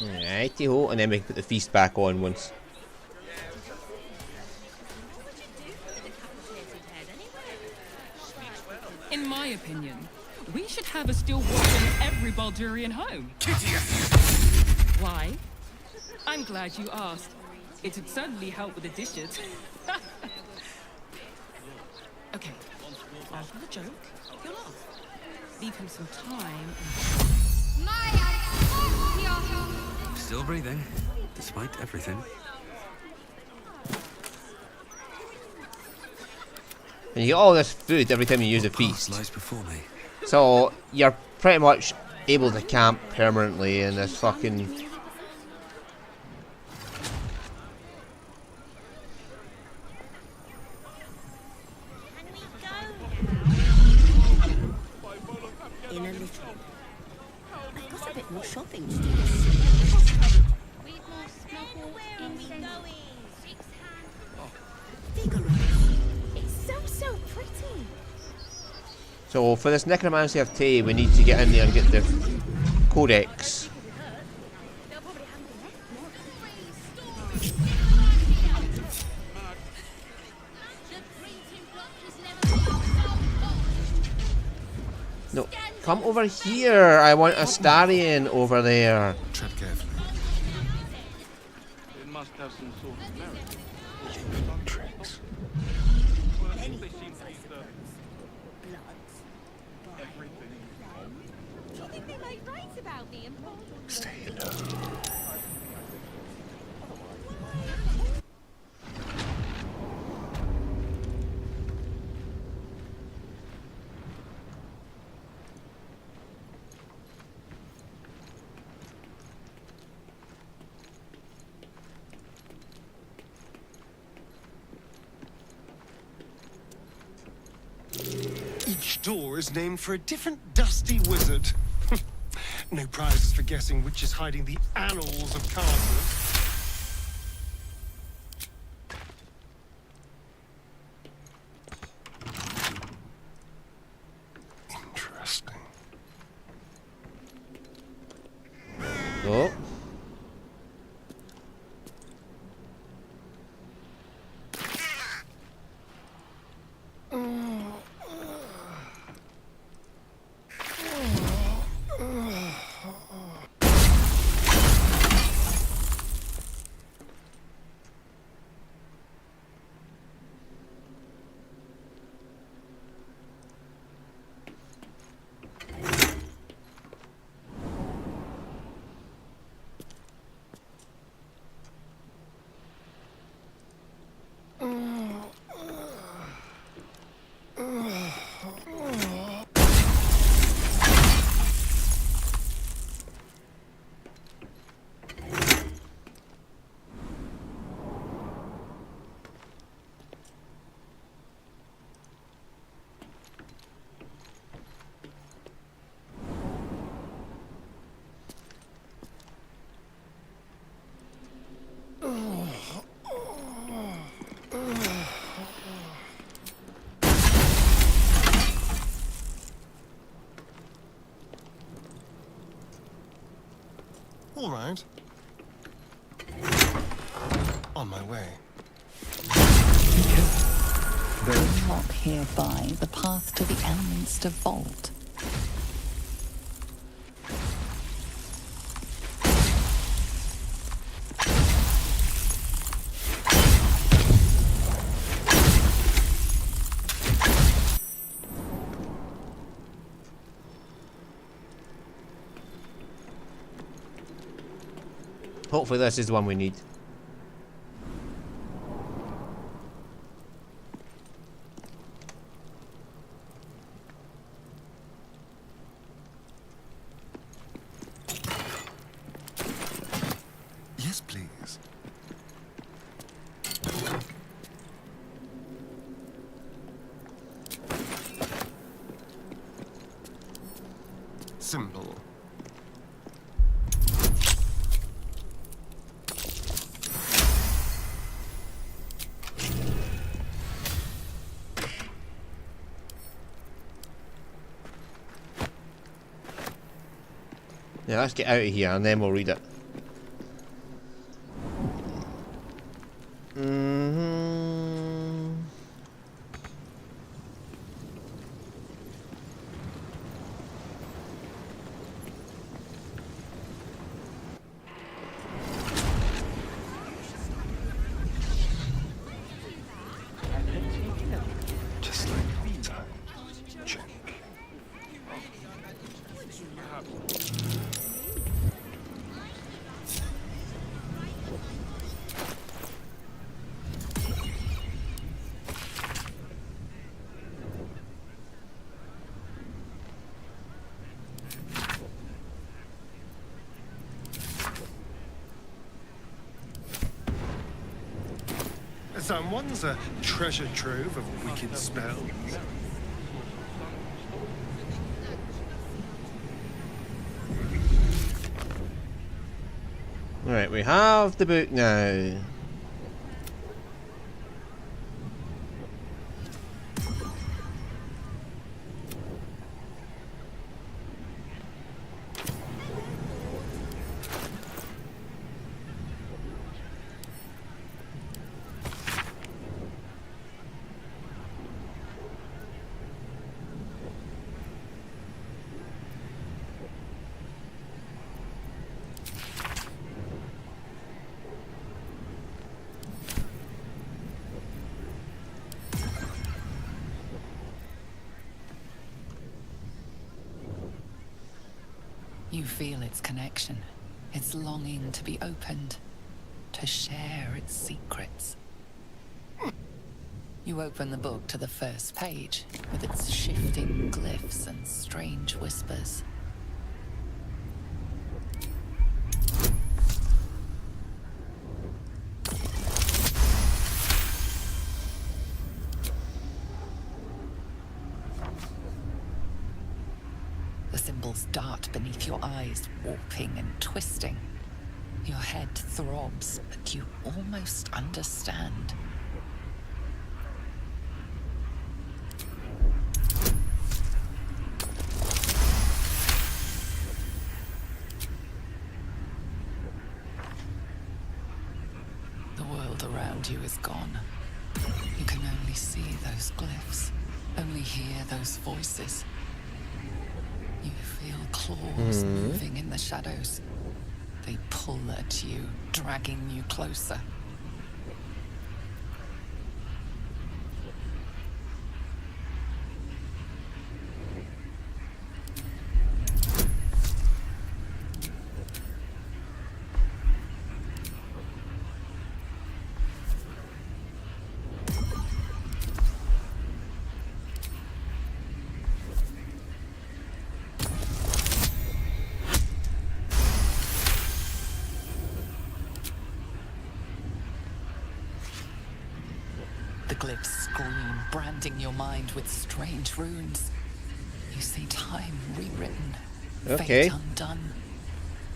Righty-ho, and then we can put the feast back on once. In my opinion, we should have a steel watch in every Baldurian home. Why? I'm glad you asked. It'd certainly help with the dishes. Okay, after the joke, you'll laugh. Leave him some time. Still breathing, despite everything. And you get all this food every time you use a feast. Lies before me. So you're pretty much able to camp permanently in this fucking... I've got a bit more shopping to do. It's so pretty. So for this necromancy of tea, we need to get in there and get the codex. No, come over here. I want a Starion over there. Tread carefully. It must have some sort of merit. Tricks. Do you think they might write about me and Baldur? Stay low. Each door is named for a different dusty wizard. No prizes for guessing which is hiding the annals of castles. Interesting. Oh. All right. On my way. There is a lock hereby, the path to the Elminster Vault. Hopefully this is the one we need. Yes, please. Simple. Yeah, let's get out of here and then we'll read it. Just like time. Gently. Someone's a treasure trove of wicked spells. Alright, we have the book now. You feel its connection, its longing to be opened, to share its secrets. You open the book to the first page, with its shifting glyphs and strange whispers. The symbols dart beneath your eyes, warping and twisting. Your head throbs, but you almost understand. The world around you is gone. You can only see those glyphs, only hear those voices. You feel claws moving in the shadows. They pull at you, dragging you closer. The glyphs scream, branding your mind with strange runes. You see time rewritten, Okay. fate undone,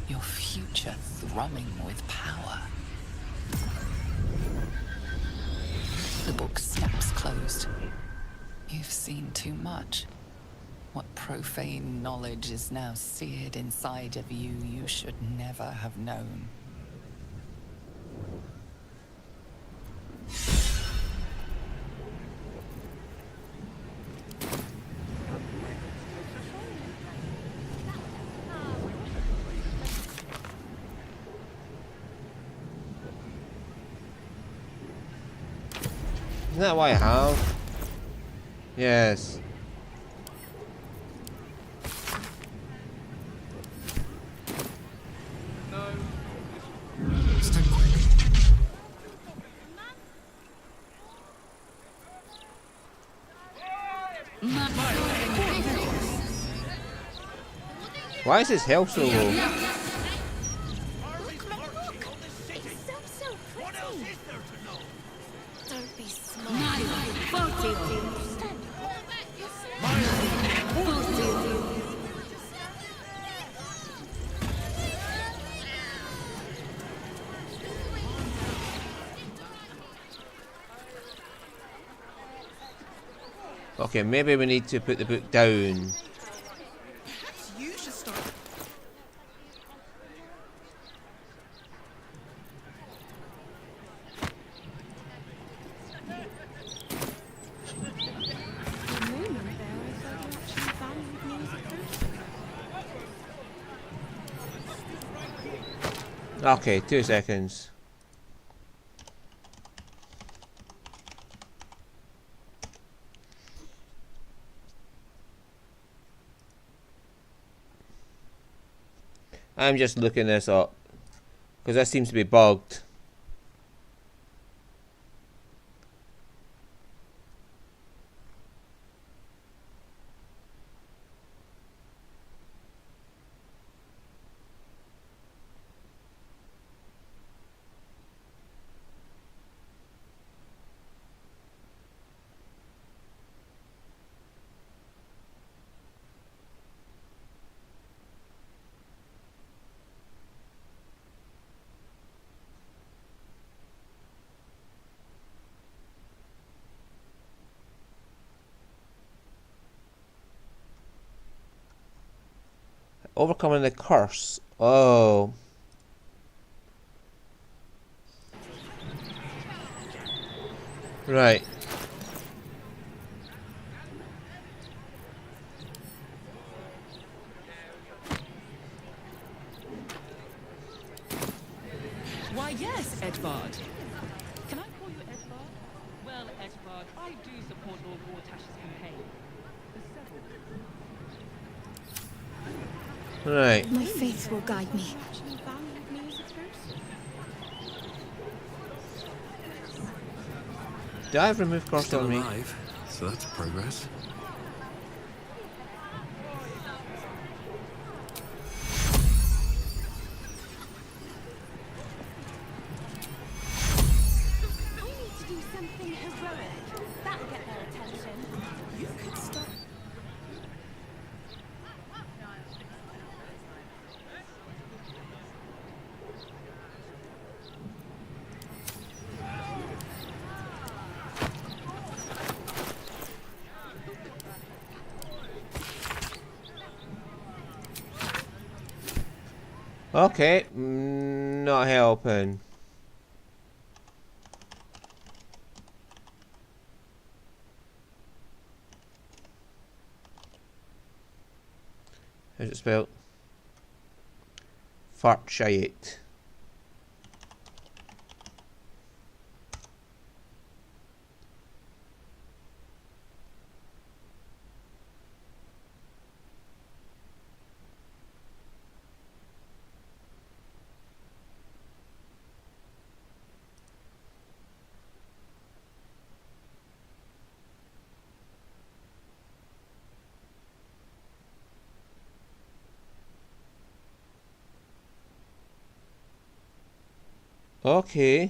your future thrumming with power. The book snaps closed. You've seen too much. What profane knowledge is now seared inside of you you should never have known. Isn't that what I have? Yes. Why is his health so low? Don't be smart. Okay, maybe we need to put the book down. Perhaps you should start. Okay, 2 seconds. I'm just looking this up because that seems to be bugged. Overcoming the curse. Oh. Right. Why, yes, Edvard. Can I call you Edvard? Well, Edvard, I do support Lord Wartash's campaign. Right. My faith will guide me. Do I have remove curse Still on me? alive, so that's progress. Okay, not helping. How's it spelled? Fartshite. Okay.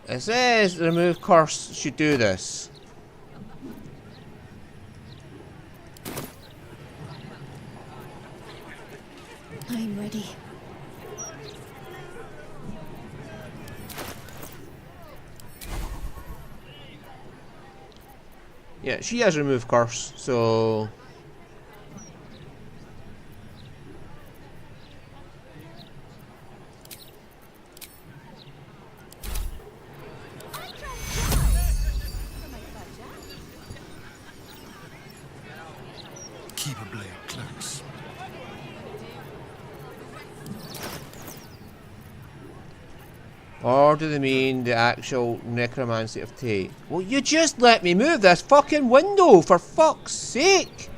It says remove curse should do this. I'm ready. Yeah, she has remove curse, so Keep a blade close. or do they mean the actual necromancy of Tate? Well, you just let me move this fucking window, for fuck's sake!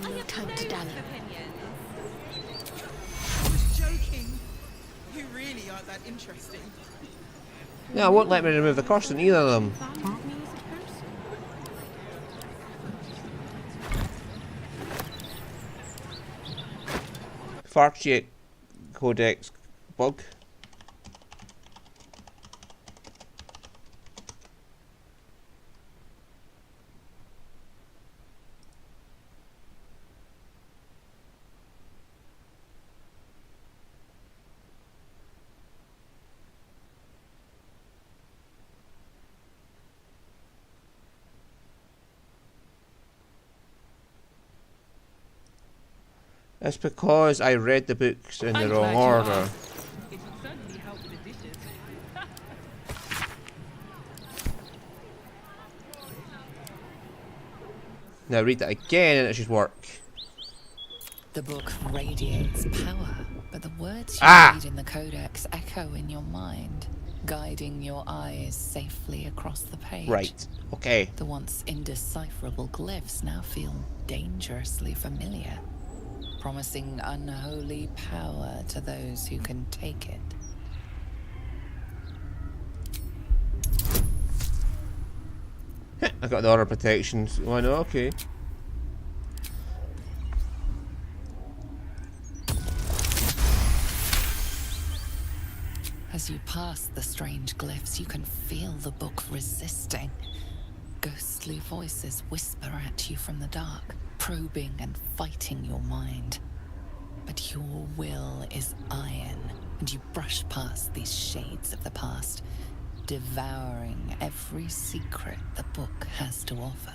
No time to dally. I was joking. You really aren't that interesting. Yeah, I won't let me remove the curse in either of them. Fartshite Codex bug. It's because I read the books in the wrong order. It would certainly help with the dishes. Now read that again and it should work. The book radiates power, but the words you read in the Codex echo in your mind, guiding your eyes safely across the page. Right, okay. The once indecipherable glyphs now feel dangerously familiar, promising unholy power to those who can take it. I got the order protections. Why not? Okay. As you pass the strange glyphs, you can feel the book resisting. Ghostly voices whisper at you from the dark, probing and fighting your mind. But your will is iron, and you brush past these shades of the past, devouring every secret the book has to offer.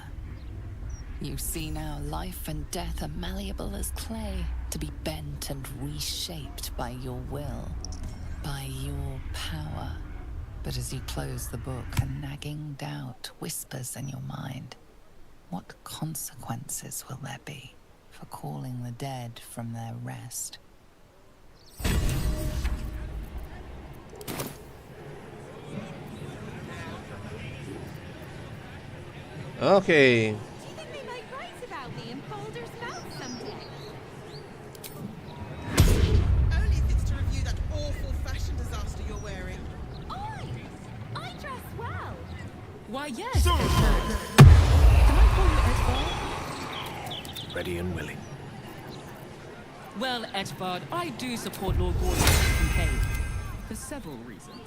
You see now life and death are malleable as clay, to be bent and reshaped by your will, by your power. But as you close the book, a nagging doubt whispers in your mind. What consequences will there be for calling the dead from their rest? Okay. Do you think they might write about me in Baldur's mouth someday? Only if it's to review that awful fashion disaster you're wearing. I dress well. Why, yes. Can I call you Edvard? Ready and willing. Well, Edvard, I do support Lord Warden's campaign. For several reasons.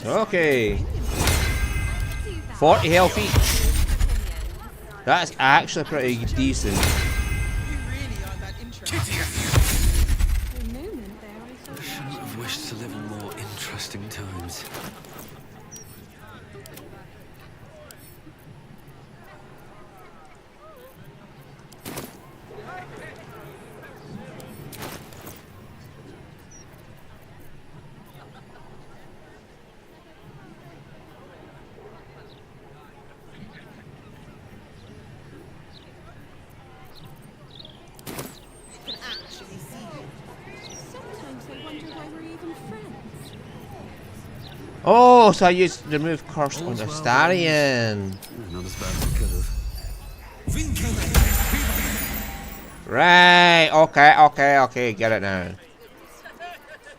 Okay. 40 health each. That's actually pretty decent. Shouldn't have wished to live in more interesting times. Sometimes I wonder why we're even friends. Oh, so I used remove curse on the Starion. Not as bad as it could have. Right, okay, get it now.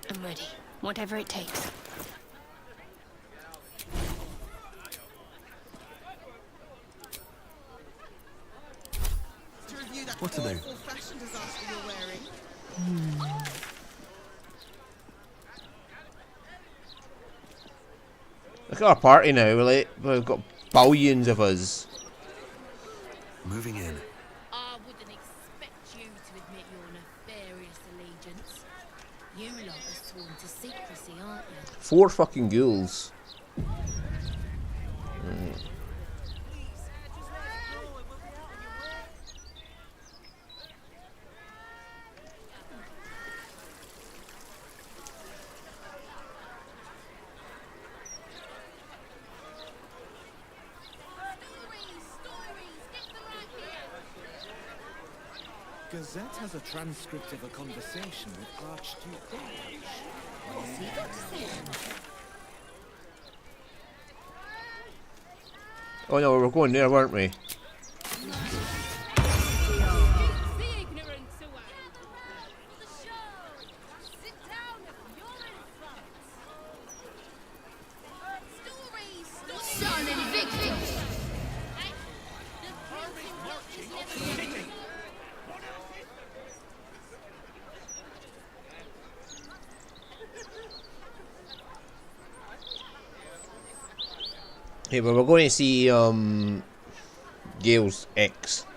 I'm ready. Whatever it takes. What to do? Fashion disaster you're wearing. Look at our party now, we've got billions of us. Moving in. I wouldn't expect you to admit your nefarious allegiance. You lot are sworn to secrecy, aren't you? 4 fucking ghouls. Right. Gazette has a transcript of a conversation with Archduke Baldur. What's he got to say? Oh no, we were going there, weren't we? Son and victim. Hey, but we're going to see Gale's ex.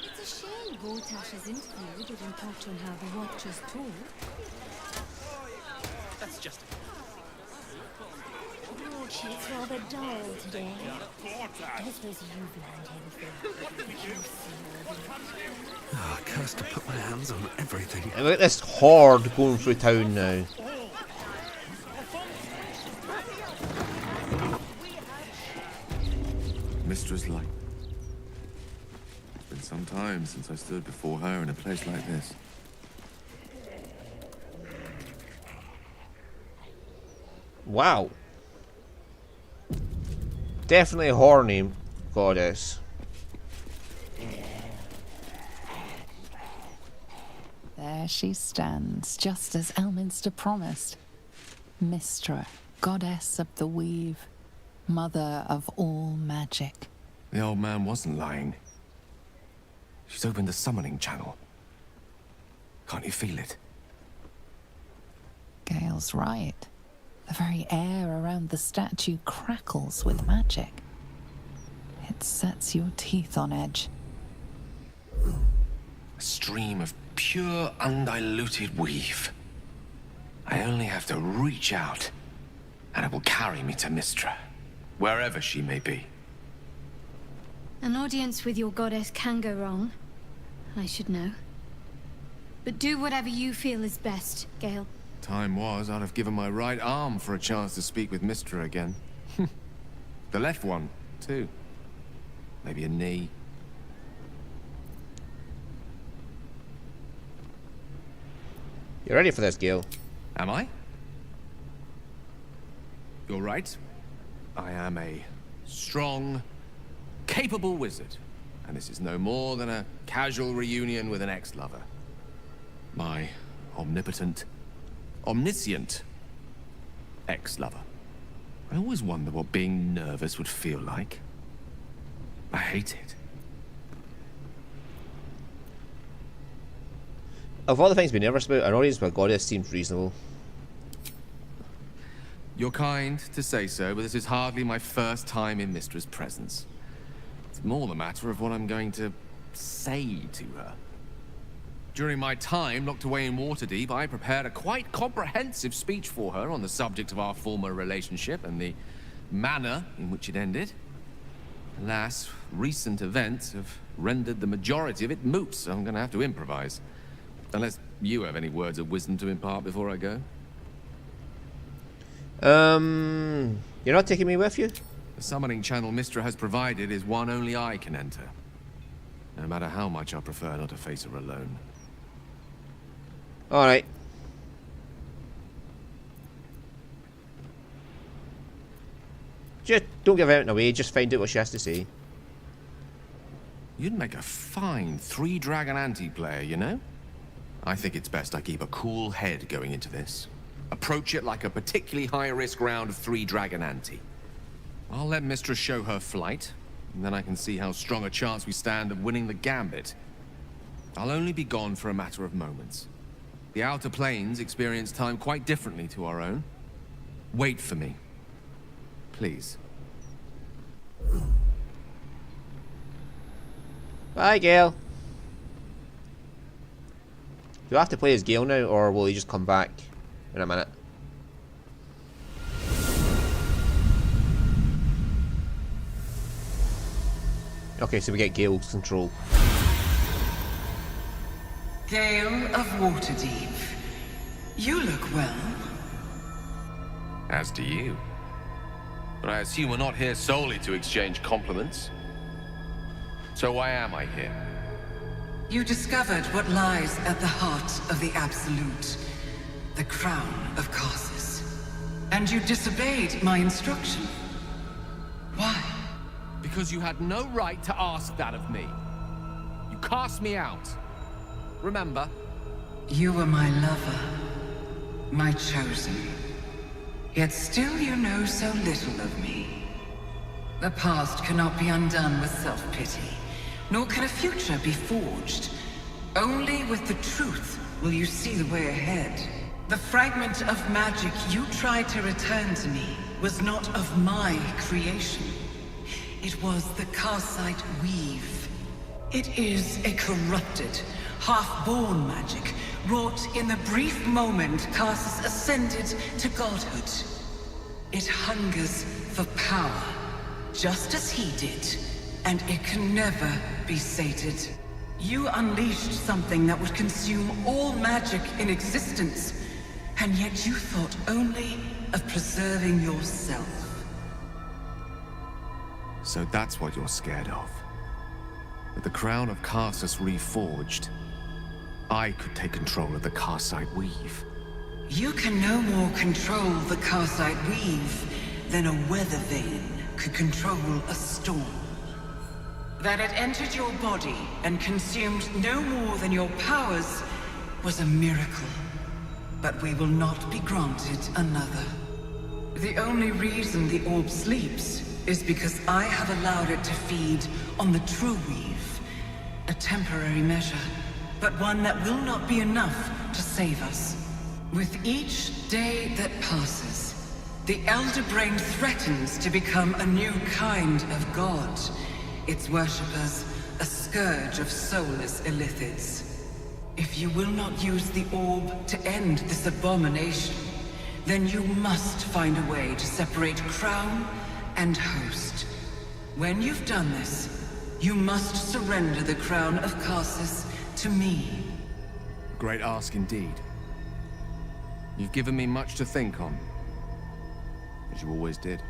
It's a shame Vortash's interview didn't touch on how the Watchers talk. That's just It's rather dull today. I suppose you've learned anything. Ah, cursed to put my hands on everything. And look at this horde going through town now. Mistress Light. It's been some time since I stood before her in a place like this. Wow. Definitely a horny goddess. There she stands, just as Elminster promised. Mistra, goddess of the weave, Mother of all magic. The old man wasn't lying. She's opened the summoning channel. Can't you feel it? Gale's right. The very air around the statue crackles with magic. It sets your teeth on edge. A stream of pure, undiluted weave. I only have to reach out, and it will carry me to Mystra, wherever she may be. An audience with your goddess can go wrong. I should know. But do whatever you feel is best, Gale. Time was, I'd have given my right arm for a chance to speak with Mystra again. The left one, too. Maybe a knee. You ready for this, Gale? Am I? You're right. I am a strong, capable wizard. And this is no more than a casual reunion with an ex-lover. My omnipotent, omniscient ex-lover. I always wonder what being nervous would feel like. I hate it. Of all the things to be nervous about, an audience with a goddess seems reasonable. You're kind to say so, but this is hardly my first time in Mystra's presence. It's more the matter of what I'm going to say to her. During my time locked away in Waterdeep, I prepared a quite comprehensive speech for her on the subject of our former relationship and the manner in which it ended. Alas, recent events have rendered the majority of it moot, so I'm going to have to improvise. Unless you have any words of wisdom to impart before I go. You're not taking me with you? The summoning channel Mystra has provided is one only I can enter. No matter how much I prefer not to face her alone. Alright. Just don't give out away, just find out what she has to say. You'd make a fine 3-dragon anti-player, you know? I think it's best I keep a cool head going into this. Approach it like a particularly high-risk round of 3-dragon ante. I'll let Mystra show her flight, and then I can see how strong a chance we stand of winning the gambit. I'll only be gone for a matter of moments. The Outer Planes experience time quite differently to our own. Wait for me. Please. Bye, Gale. Do I have to play as Gale now, or will he just come back in a minute? Okay, so we get Gale's control. Gale of Waterdeep. You look well. As do you. But I assume we're not here solely to exchange compliments. So why am I here? You discovered what lies at the heart of the Absolute, the crown of Karsus. And you disobeyed my instruction. Why? Because you had no right to ask that of me. You cast me out. Remember? You were my lover, my chosen. Yet still you know so little of me. The past cannot be undone with self-pity, nor can a future be forged. Only with the truth will you see the way ahead. The fragment of magic you tried to return to me was not of my creation. It was the Karsite weave. It is a corrupted, half-born magic, wrought in the brief moment Karsus ascended to godhood. It hungers for power, just as he did, and it can never be sated. You unleashed something that would consume all magic in existence, and yet you thought only of preserving yourself. So that's what you're scared of. With the crown of Karsus reforged, I could take control of the Karsite weave. You can no more control the Karsite weave than a weather vane could control a storm. That it entered your body and consumed no more than your powers was a miracle. But we will not be granted another. The only reason the orb sleeps is because I have allowed it to feed on the true weave. A temporary measure, but one that will not be enough to save us. With each day that passes, the Elder Brain threatens to become a new kind of god. Its worshippers, a scourge of soulless illithids. If you will not use the orb to end this abomination, then you must find a way to separate crown and host. When you've done this, you must surrender the crown of Karsus to me. Great ask indeed. You've given me much to think on, as you always did.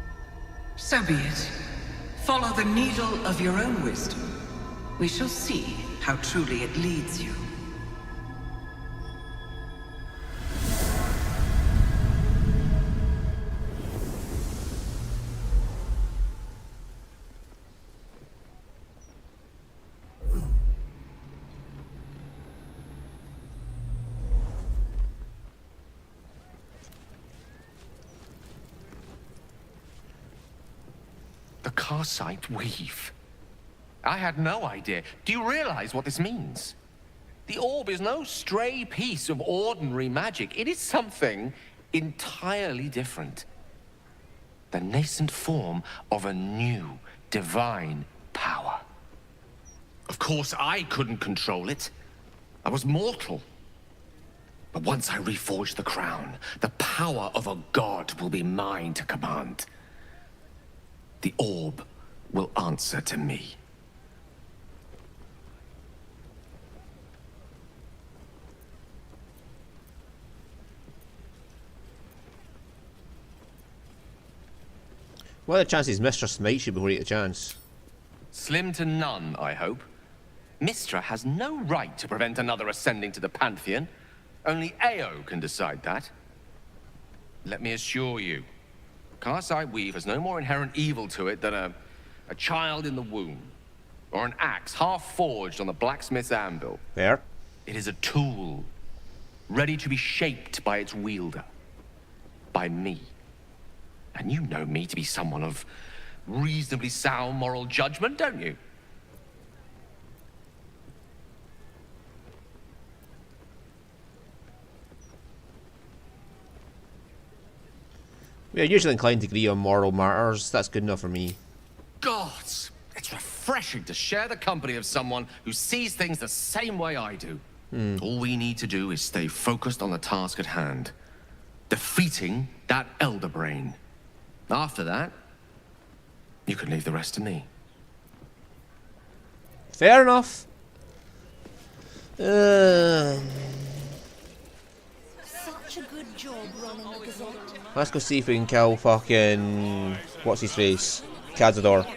So be it. Follow the needle of your own wisdom. We shall see how truly it leads you. The Karsite weave. I had no idea. Do you realize what this means? The orb is no stray piece of ordinary magic. It is something entirely different. The nascent form of a new divine power. Of course, I couldn't control it. I was mortal. But once I reforge the crown, the power of a god will be mine to command. The orb will answer to me. What are the chances Mr. smites you before you get a chance? Slim to none, I hope. Mistra has no right to prevent another ascending to the Pantheon. Only Ao can decide that. Let me assure you, Karsite Weave has no more inherent evil to it than a child in the womb, or an axe half forged on the blacksmith's anvil. Fair. It is a tool, ready to be shaped by its wielder, by me. And you know me to be someone of reasonably sound moral judgment, don't you? We are usually inclined to agree on moral matters. That's good enough for me. Gods! It's refreshing to share the company of someone who sees things the same way I do. All we need to do is stay focused on the task at hand. Defeating that Elder Brain. After that, you can leave the rest to me. Fair enough. Such a good job running the Gazette. Let's go see if we can kill fucking... what's his face? Cazador.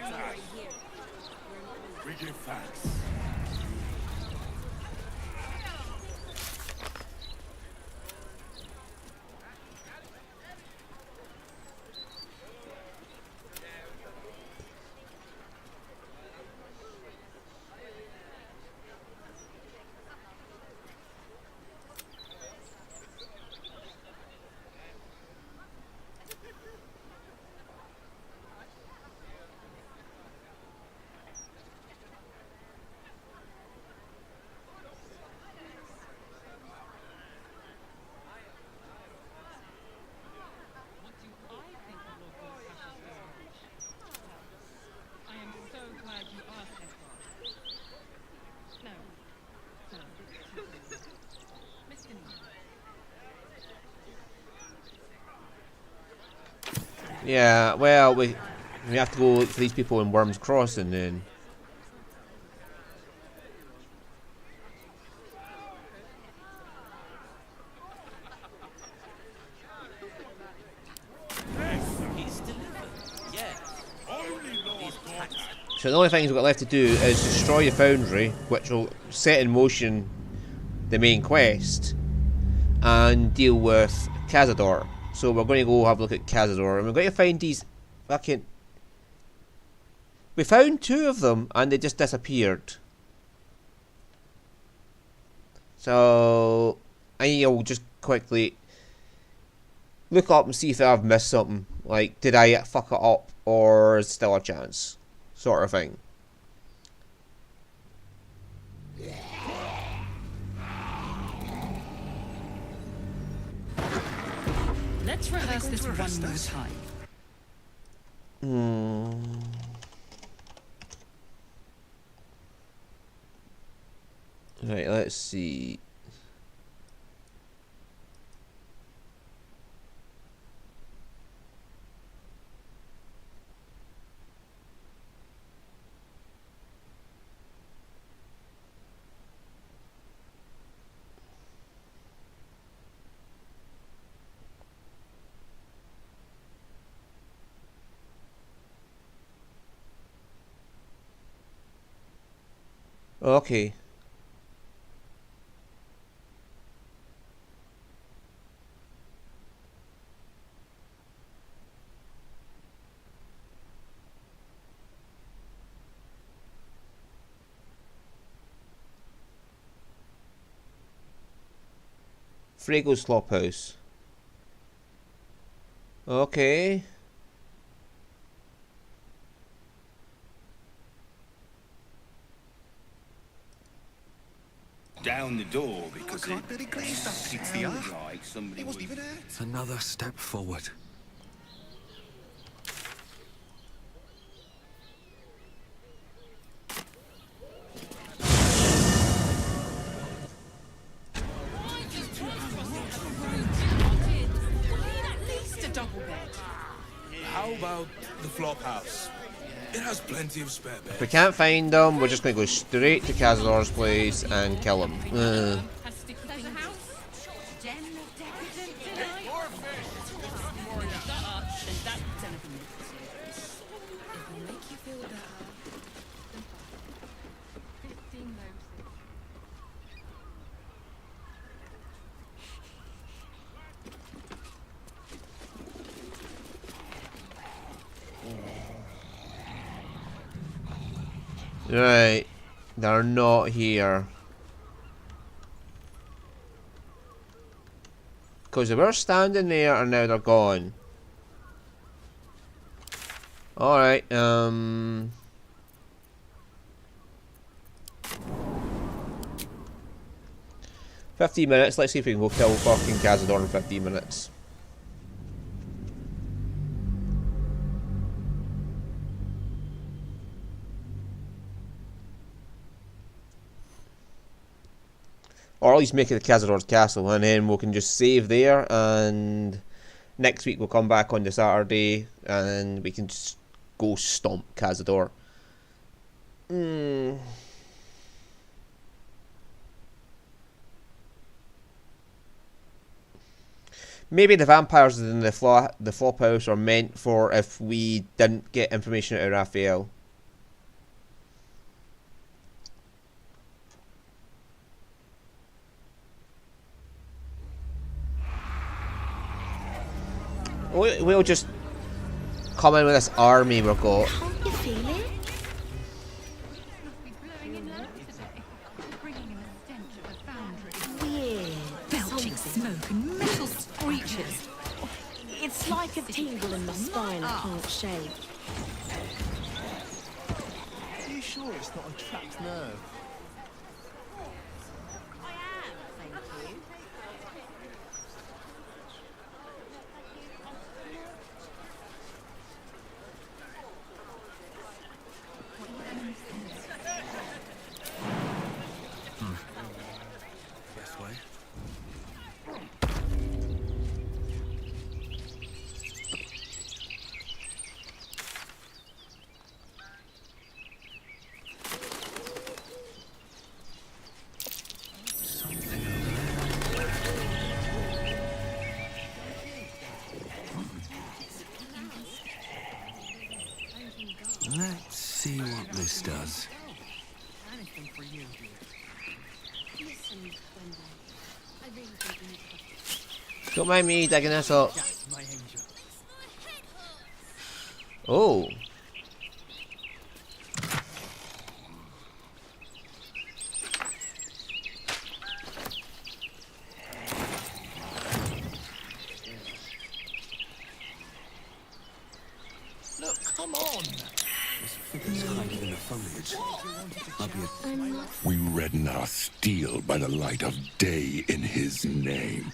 Yeah, well, we have to go look for these people in Worm's Crossing then. So the only things we've got left to do is destroy the foundry, which will set in motion the main quest, and deal with Cazador. So we're going to go have a look at Cazador, and we're going to find these fucking... We found two of them, and they just disappeared. So I'll just quickly look up and see if I've missed something. Like, did I fuck it up, or is still a chance? Sort of thing. Let's rehearse this one more time. Right, let's see. Okay. Frego's Flophouse. Okay. Down the door because I can't really believe that, Peter. like somebody He wasn't even hurt. Another step forward. How about the flop house? It has plenty of spare beds. If we can't find them, we're just going to go straight to Cazador's place and kill him. Right, they're not here. Because they were standing there and now they're gone. Alright, 15 minutes, let's see if we can go kill fucking Cazador in 15 minutes. Or at least make it the Cazador's castle, and then we can just save there, and next week we'll come back on the Saturday and we can just go stomp Cazador. Maybe the vampires in the flop house are meant for if we didn't get information out of Raphael. We'll just come in with this army we've got. You feel it? Weird. Belching smoke and metal screeches. It's like a tingle in my spine I can't shake. Are you sure it's not a trapped nerve? Best way. Let's see what this does. Anything for you, dear. Listen, Wendy. I really think you need to... Don't mind me digging this up. That's my angel. Oh. Come on. This figure's hiding in the foliage. Might be a... We redden our steel by the light of day in his name.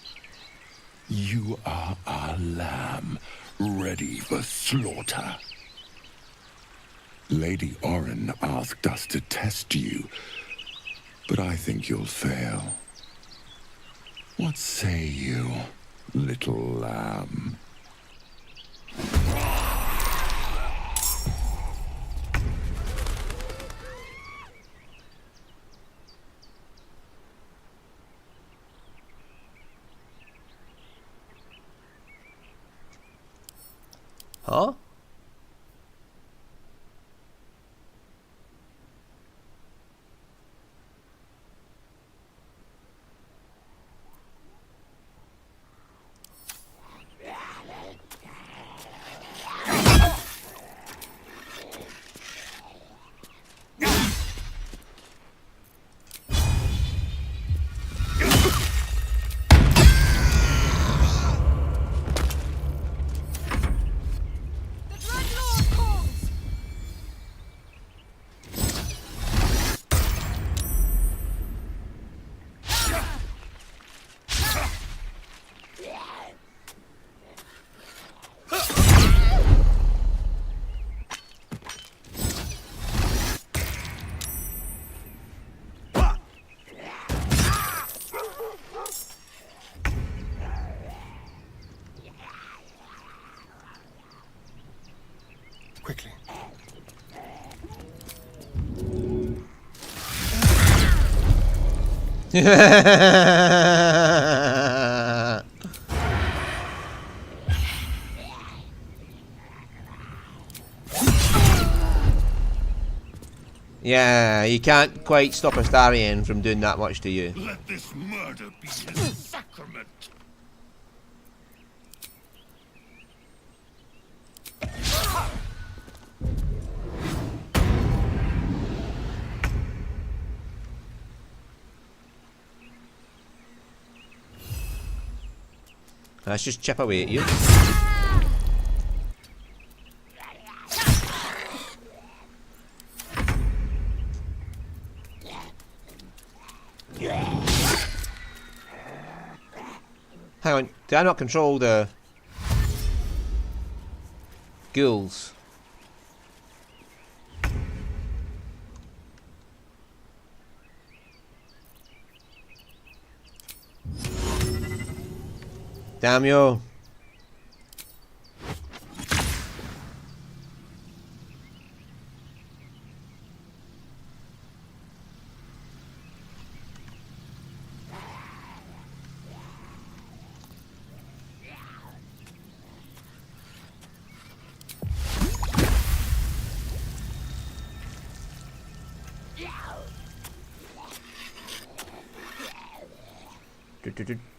You are our lamb, ready for slaughter. Lady Orin asked us to test you, but I think you'll fail. What say you, little lamb? Huh? Quickly. Yeah, you can't quite stop Astarion from doing that much to you. Let this murder be his sacrament. Let's just chip away at you. Hang on, did I not control the ghouls? Damn you.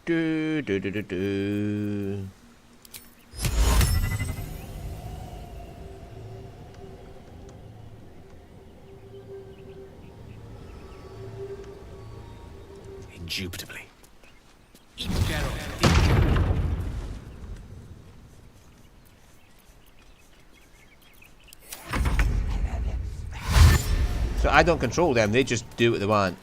Do. Indubitably. So I don't control them, they just do what they want.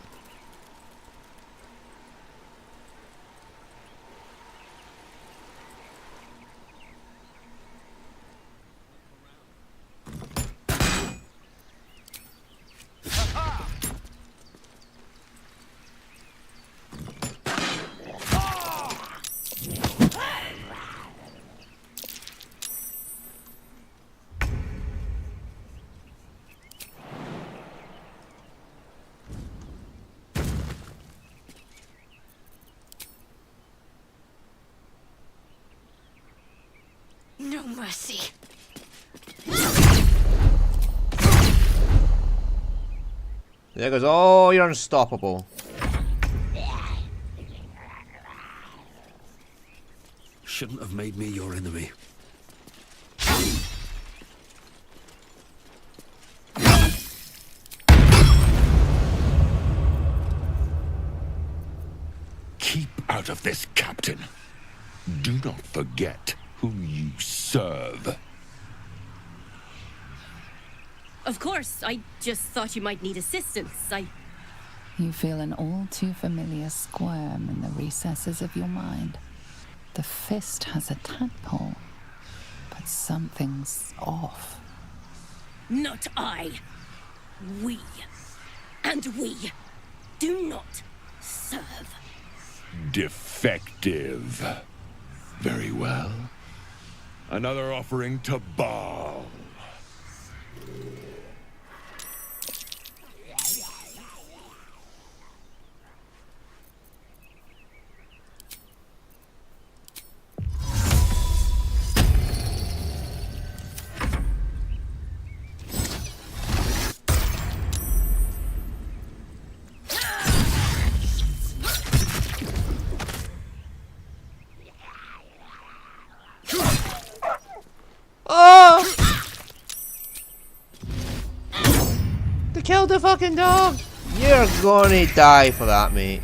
No mercy. There goes, oh, you're unstoppable. Shouldn't have made me your enemy. Keep out of this, Captain. Do not forget who you serve. Of course, I just thought you might need assistance. You feel an all too familiar squirm in the recesses of your mind. The fist has a tadpole, but something's off. Not I. We. And we do not serve. Defective. Very well. Another offering to Baal. Oh! They killed the fucking dog! You're gonna die for that, mate.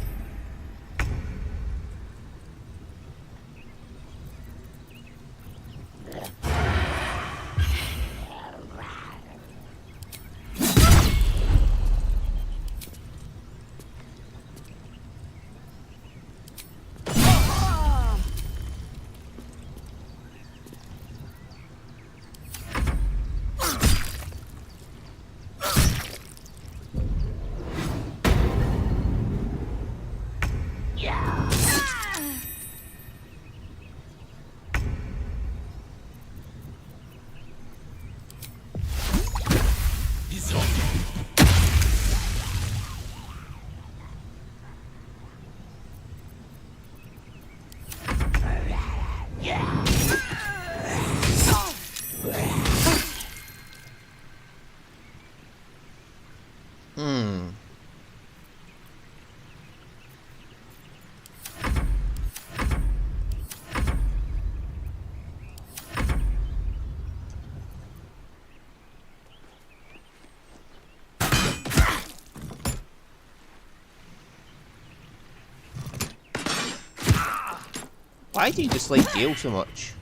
Why do you dislike Gale so much?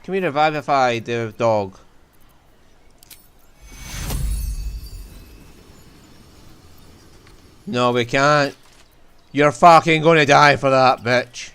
Can we revivify the dog? No, we can't. You're fucking gonna die for that, bitch.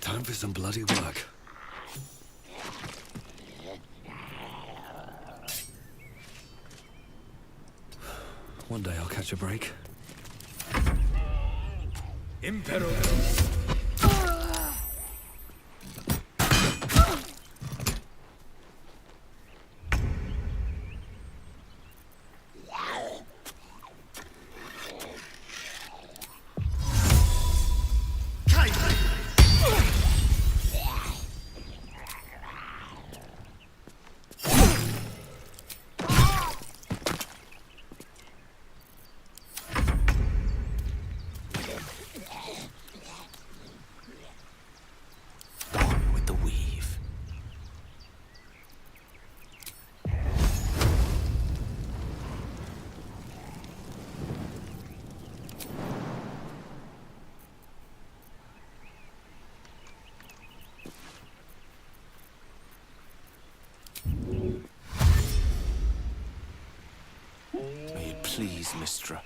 Time for some bloody work. One day I'll catch a break. Impero. May it please, Mistra.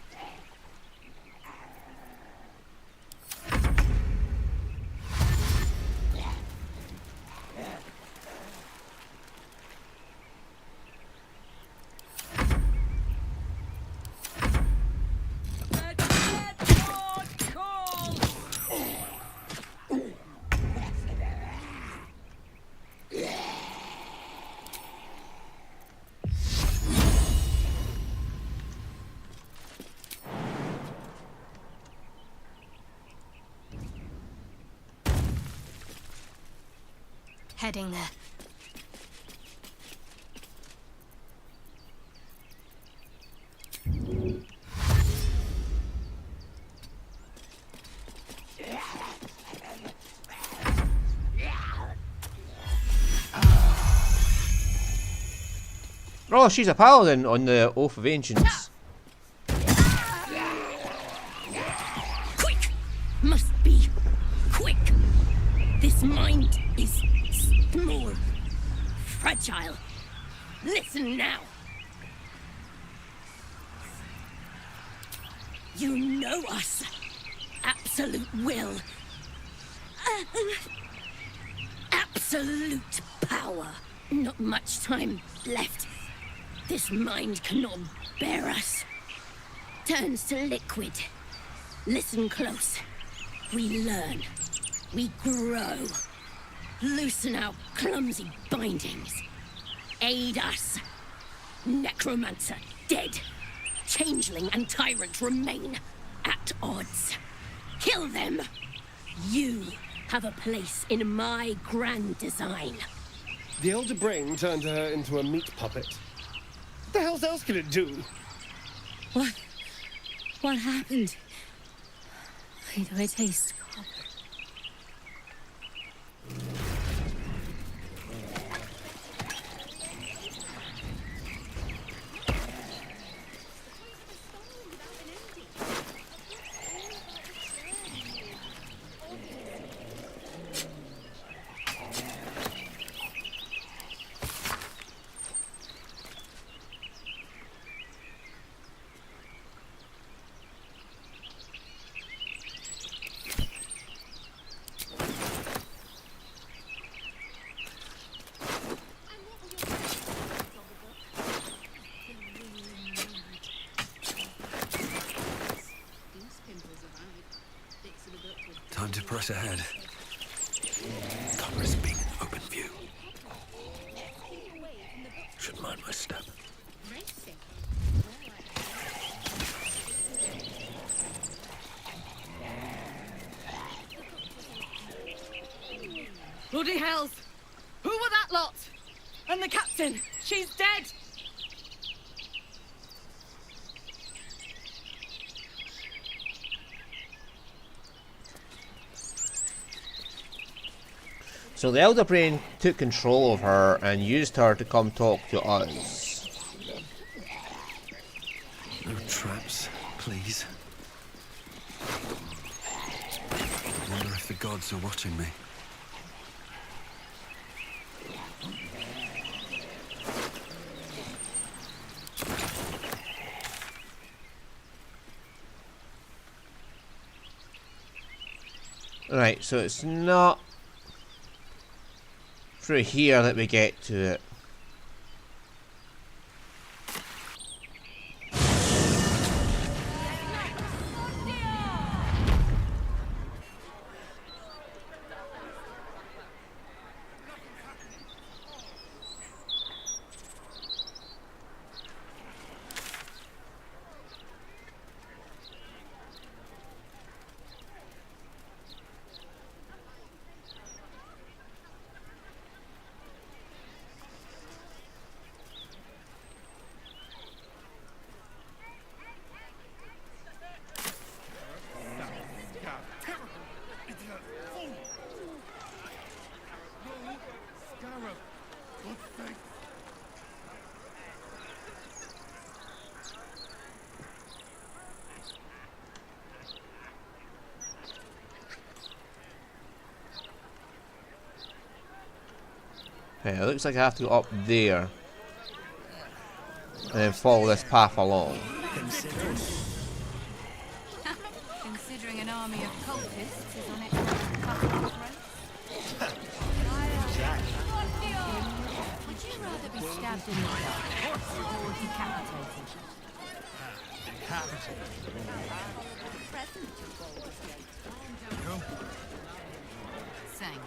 Heading there. Oh, she's a paladin on the Oath of Ancients. Quick! Must be quick. This mind is small, fragile. Listen now. You know us. Absolute will. Absolute power. Not much time left. This mind cannot bear us. Turns to liquid. Listen close. We learn. We grow. Loosen our clumsy bindings. Aid us. Necromancer dead. Changeling and tyrant remain at odds. Kill them. You have a place in my grand design. The Elder Brain turned her into a meat puppet. What the hell else could it do? What happened? Why do I taste copper? Time to press ahead. Cover is being in open view. Should mind my step. Bloody hells! Who were that lot? And the captain? She's dead! So the Elder Brain took control of her and used her to come talk to us. No traps, please. I wonder if the gods are watching me. Right, so it's not through here that we get to it. Okay, it looks like I have to go up there and then follow this path along. Considering an army of cultists is on its cutting throat. Would you rather be stabbed in the dark or decapitated? Same.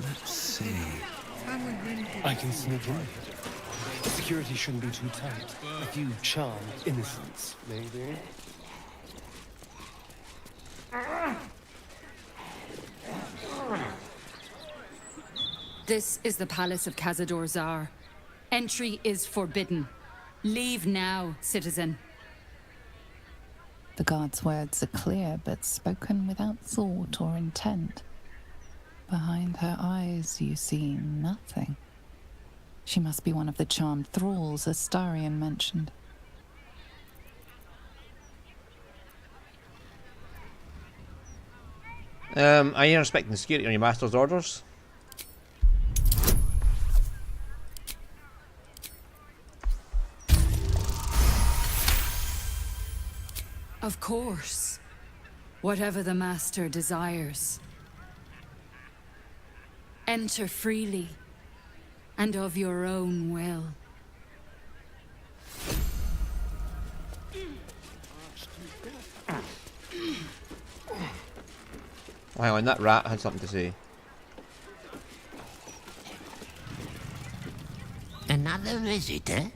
Let's see. I can sneak in. The security shouldn't be too tight. A few charmed innocents, maybe. This is the palace of Cazador Zar. Entry is forbidden. Leave now, citizen. The guard's words are clear, but spoken without thought or intent. Behind her eyes, you see nothing. She must be one of the charmed thralls Astarion mentioned. Are you respecting security on your master's orders? Of course. Whatever the master desires. Enter freely, and of your own will. Oh, hang on, that rat had something to say. Another visitor?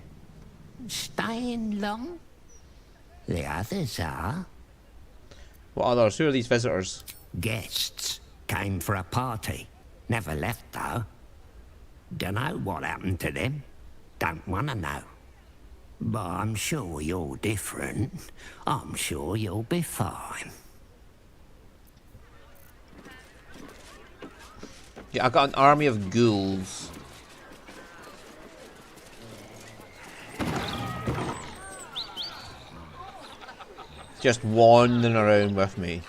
Staying long? The others are. What others? Who are these visitors? Guests. Came for a party. Never left, though. Dunno what happened to them. Don't want to know. But I'm sure you're different. I'm sure you'll be fine. Yeah, I got an army of ghouls. Just wandering around with me.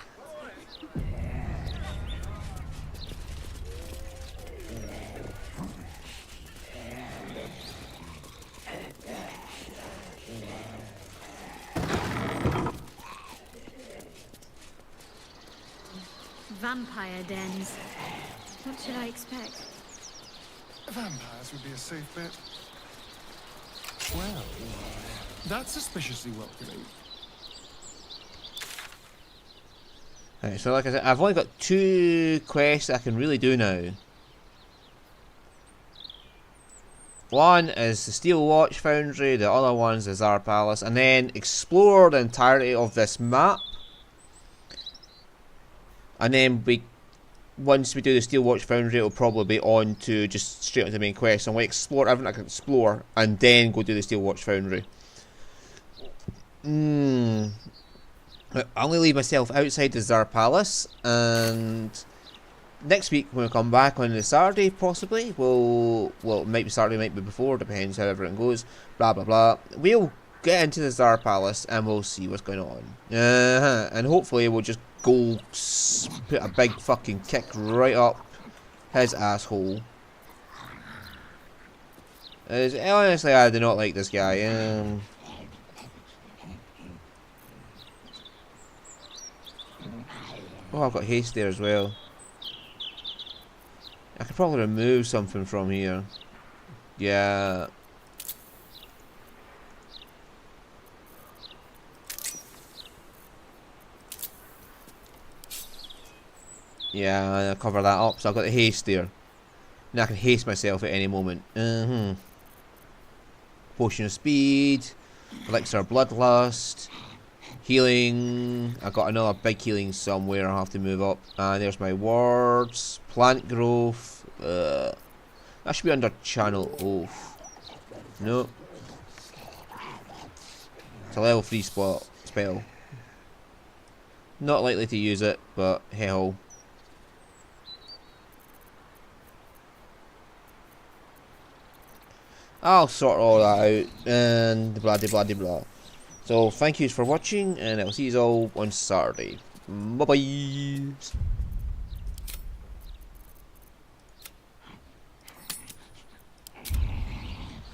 Vampire dens. What should I expect? Vampires would be a safe bet. Well, that's suspiciously welcoming. Right, so like I said, I've only got 2 quests I can really do now. One is the Steel Watch Foundry, the other one's the Tsar Palace, and then explore the entirety of this map. And then once we do the Steel Watch Foundry, it'll probably be on to just straight onto the main quest. So I'm going to explore everything I can explore, and then go do the Steel Watch Foundry. I'm going to leave myself outside the Tsar Palace, and next week when we come back on the Saturday, possibly, well, it might be Saturday, might be before, depends how everything goes, blah blah blah. We'll get into the Tsar Palace and we'll see what's going on. And hopefully we'll just go put a big fucking kick right up his asshole. Honestly, I do not like this guy. Oh, I've got haste there as well. I could probably remove something from here. Yeah. Yeah, I'll cover that up. So I've got the haste there. Now I can haste myself at any moment. Potion of speed. Elixir of bloodlust. Healing. I got another big healing somewhere. I'll have to move up. And there's my wards. Plant growth. That should be under channel oath. No. It's a level 3 spell. Not likely to use it, but hey ho. I'll sort all that out and blah de blah de blah. So thank you for watching, and I'll see you all on Saturday. Bye bye.